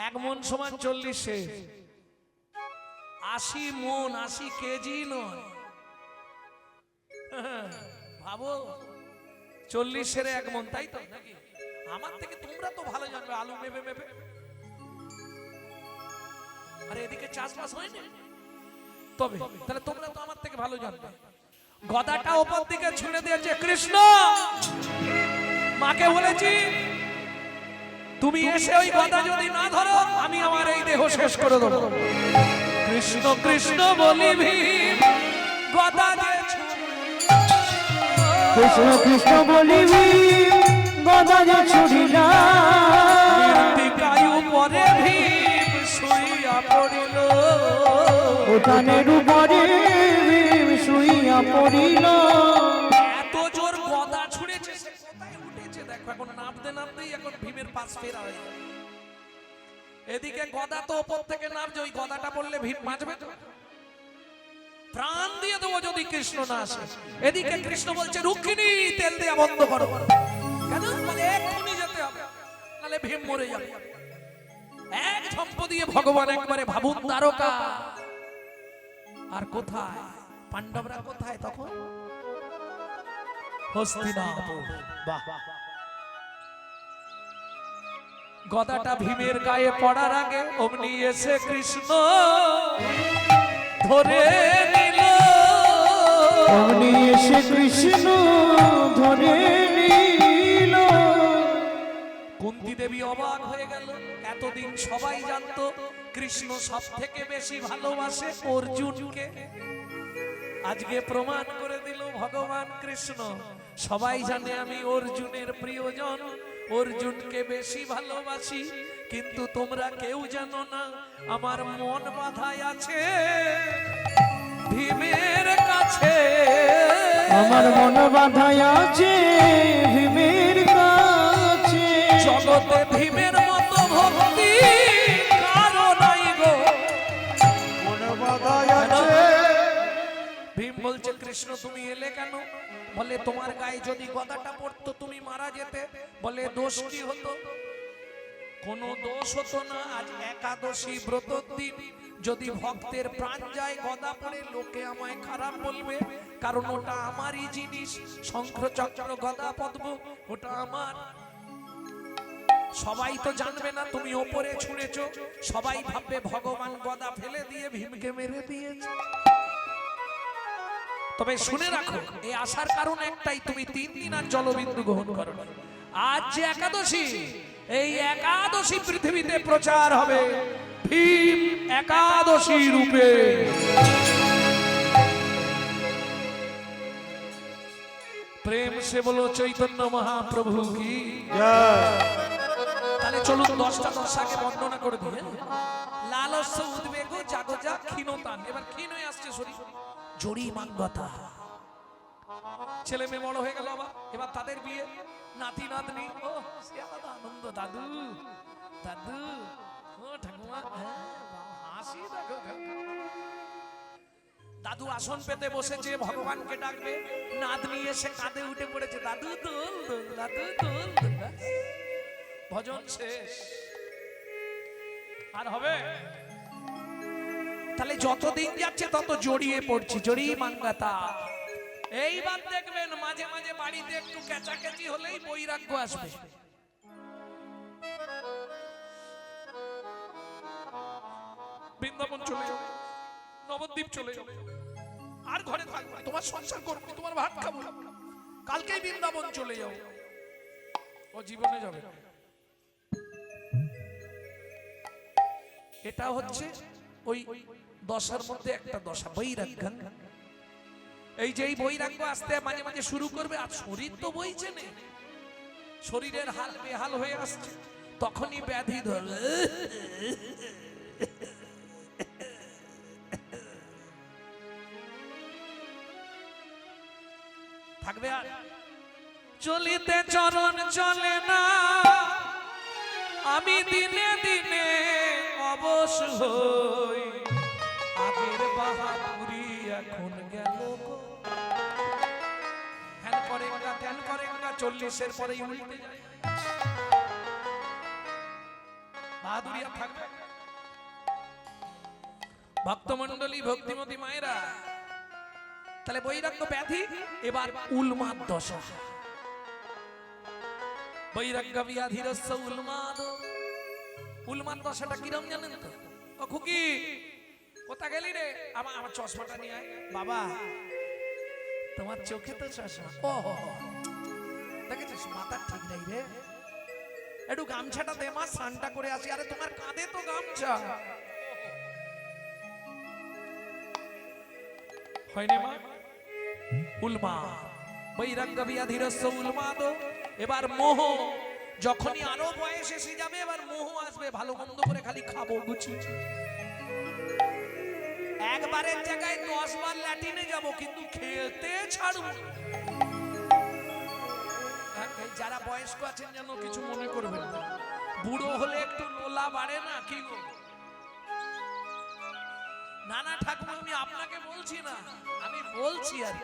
1 মন সমান 40। 80 মন, 80 কেজি নয়। ভাবো, 40-এর 1 মন, তাই তো নাকি? আমার থেকে তোমরা তো ভালো জানবে, আলু মেপে মেপে। আরে এদিকে চাষবাস হয় না, তবে তাহলে তোমরা তো আমার থেকে ভালো জানবে। গদাটা ওপর দিকে ছুঁড়ে দিয়েছে কৃষ্ণ। মাকে বলেছি, তুমি এসে ওই গদা যদি না ধরো, আমি আমার এই দেহ শেষ করে দেবো। কৃষ্ণ কৃষ্ণ বলি ভীম গদা দিয়ে কৃষ্ণ কৃষ্ণ বলিবি গদা যে ছুড়িলা, মৃত্তিকায়ু পরে ভীম শুইয়া পড়িল, উঠানের উপরে ভীম শুইয়া পড়িল। এত জোর গদা ছুঁড়েছে, সে কোথায় উঠেছে দেখো। এখন নামতে নামতেই এখন ভীমের পাশ ফেরা হয়ে যাবে। এদিকে গদা তো ওপর থেকে নামছে, ওই গদাটা পড়লে ভীম বাঁচবে তো? প্রাণ দিয়ে দেবো যদি কৃষ্ণ না আসে। এদিকে কৃষ্ণ বলছে, রুক্মিণী তেল দেয়া বন্ধ করো। কেন? বলে এক্ষুনি যেতে হবে, নাহলে ভীম মরে যাবে। এক ঝম্প দিয়ে ভগবান একবারে ভাবুন তারকা। আর কোথায় পাণ্ডবরা? কোথায় তখন? হস্তিনাপুর। বাহ! গদাটা ভীমের গায়ে পড়ার আগে অমনি এসে কৃষ্ণ ধরে নিল, অমনি এসে কৃষ্ণ ধরে নিল। কুন্তী দেবী অবাক হয়ে গেল। এতদিন সবাই জানতো কৃষ্ণ সব থেকে বেশি ভালোবাসে অর্জুনকে, আজকে প্রমাণ করে দিল ভগবান কৃষ্ণ। সবাই জানে আমি অর্জুনের প্রিয়জন, অর্জুনকে বেশি ভালোবাসি, কিন্তু তোমরা কেউ জানো না আমার মন বাঁধায় আছে ভীমের কাছে। আমার মন বাঁধায় আছে ভীমের কাছে। জগতে ভীমের মতো ভক্তি কারো নাই গো, মন বাঁধায় আছে। ভীম বলছে, কৃষ্ণ তুমি এলে কেন? বলে তোমার গায়ে যদি গদাটা পড়তো তুমি মারা যেতে। বলে দোষ কি হতো? কোনো দোষ হতো না। আজ একাদশী ব্রতর দিন যদি ভক্তের প্রাণ যায় গদা পড়ে লোকে আমায় খারাপ বলবে, কারণ ওটা আমারই জিনিস। শঙ্খ চক্র গদা পদ্ম ওটা আমার। সবাই তো জানবে না তুমি ওপরে ছুঁড়েছো, সবাই ভাববে ভগবান গদা ফেলে দিয়ে ভীমকে মেরে দিয়েছে। তবে শুনে রাখো, এই আসার কারণ একটাই, তুমি 3 দিন আর জলবিন্দু গ্রহণ করো। আজ যে একাদশী, এই একাদশী পৃথিবীতে প্রচার হবে ভীম একাদশী রূপে। প্রেম সে বলো চৈতন্য মহাপ্রভু কি জয়। তাহলে চলুন 10টা দশাকে বর্ণনা করে দিই। লালস্য উদ্বেগ জাগজা ক্ষীণতান, এবার ক্ষীণ হয়ে আসছে শরীর। জড়ি মাঙ্গতা, ছেলে মেয়ে বড় হয়ে গেল, এবার তাদের বিয়ে, নাতি নাতনি, ও সে আলাদা আনন্দ। দাদু দাদু, ও ঠাকুমা, হাসি দেখো। দাদু আসন পেতে বসেছে, ভগবানকে ডাকবে, নাতনি এসে কাঁধে উঠে পড়েছে, দাদু দোল দোল, দাদু দোল দোল। ভজন শেষ, আর হবে? তাহলে যত দিন যাচ্ছে তত জড়িয়ে পড়ছি, জড়ি মাঙ্গাতা। এইবার দেখবেন মাঝে মাঝে বাড়িতে একটু কেচাকেচি হলেই বৈরাগ্য আসবে। বৃন্দাবন চলে যাবে, নবদ্বীপ চলে যাবে, আর ঘরে থাকবে, তোমার সংসার করবে, তোমার ভাত খাবো, কালকেই বৃন্দাবন চলে যাও, ও জীবনে যাবে। এটা হচ্ছে ওই দশার মধ্যে একটা দশা, বৈরাগ্য। এই যে এই বৈরাগ্য আসতে মাঝে মাঝে শুরু করবে, আর শরীর তো বইছে না, শরীরের হাল বেহাল হয়ে আসছে, তখনই ব্যাধি ধরবে। থাকবে আর চলিতে চরণ চলে না, আমি দিনে দিনে অবশ হই, আগের বাহাদুরি এখন গেল। ধ্যান করেন না, ধ্যান করেন না, 40-এর পরেই উল্টে যায়, বাহাদুরি আর থাকবে। ভক্তমণ্ডলী, ভক্তিমতী মায়েরা, তাহলে বৈরাগ্য ব্যাধি, এবার উন্মাদ দশা। বৈরাগ্য ব্যাধিরস্য উন্মাদ। উন্মাদ দশাটা কিরম জানেন তো? ও খুকি, কোথা গেলি রে? আমার চশমাটা নিয়ে আয়। বাবা, তোমার চোখে তো চশমা। ও দেখেছিস, মাথা ঠিক নেই রে, একটু গামছাটা দে মা, স্নানটা করে আসি। আরে তোমার কাঁধে তো গামছা হয়নি মা? উন্মাদ, বৈরাগ্য ব্যাধিরস্য উন্মাদ। এবার মোহ, যখনই আরো বয়স এসে যাবে এবার মোহ আসবে, ভালো মন্দ করে খালি খাবো গুছি, একবারের জায়গায় 10 বার ল্যাটিনে যাব, কিন্তু খেতে ছাড়ব। যারা বয়স্ক আছেন যেন কিছু মনে করবেন না, বুড়ো হলে একটু লোলা বাড়ে না কি গো? না না ঠাকুমা, আমি আপনাকে বলছি না, আমি বলছি আর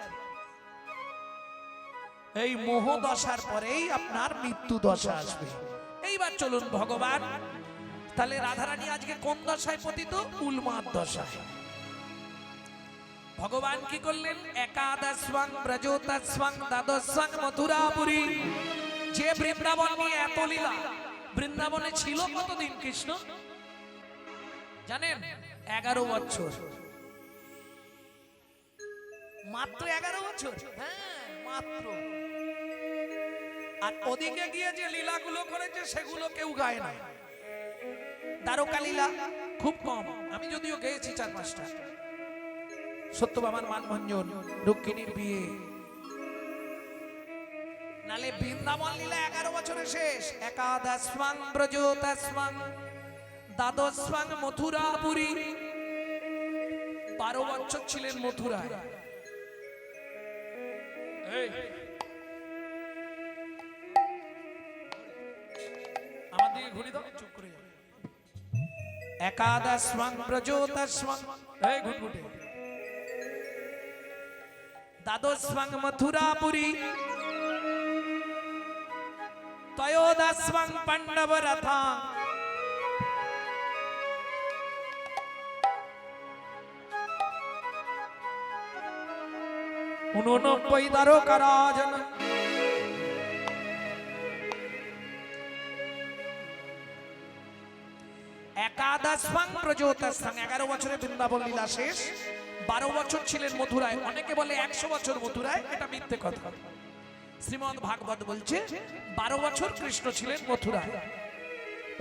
এই মোহ দশার পরেই আপনার মৃত্যু দশা আসবে। এইবার চলুন ভগবান, তাহলে রাধারানী আজকে কোন দশায় পতিত? উন্মাদ দশায়। ভগবান কি করলেন? একাদশং ব্রজোতস্বং দ্বাদশং মথুরাপুরী। যে বৃন্দাবন নিয়ে এত লীলা, বৃন্দাবনে ছিল কতদিন কৃষ্ণ জানেন? 11 বছর, মাত্র 11 বছর। হ্যাঁ মাত্র। আর ওদিকে গিয়ে যে লীলাগুলো করেছে সেগুলো কেউ গায় না। দ্বারকা লীলা খুব কম, আমি যদিও গেয়েছি 4-5টা। সত্যভামার মানভঞ্জন, রুক্মিণীর বিয়ে, নালে বৃন্দাবন লীলা 11 বছরে শেষ। একাদশং ব্রজোতস্বং দ্বাদশং মথুরাপুরী। 12 বছর ছিলেন মথুরায়। আমার দিকে ঘুরি দাও, চুপ করে যাও। একাদশং ব্রজোতস্বং, এই ঘুটঘুটে, দ্বাদশং মথুরাপুরী, ত্রয়োদশং পাণ্ডব রথা, 89 দ্বারকা রাজন। একাদশাং প্রযোতস্থাং, 11 বছরে বৃন্দাবন লীলা শেষ। 12 বছর ছিলেন মথুরায়। অনেকে বলে 100 বছর মথুরায়, এটা মিথ্যে কথা। শ্রীমদ্ ভাগবত বলছে 12 বছর কৃষ্ণ ছিলেন মথুরায়,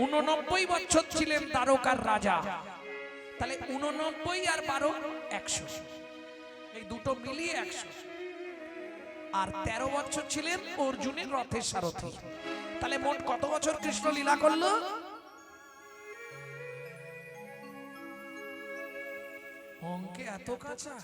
89 বছর ছিলেন দ্বারকার রাজা। তাহলে 89 আর 12 100, এই দুটো মিলিয়ে 100। আর 13 বছর ছিলেন অর্জুনের রথের সারথি। তাহলে মোট কত বছর কৃষ্ণ লীলা করলো? অঙ্কে এত কাঁচা।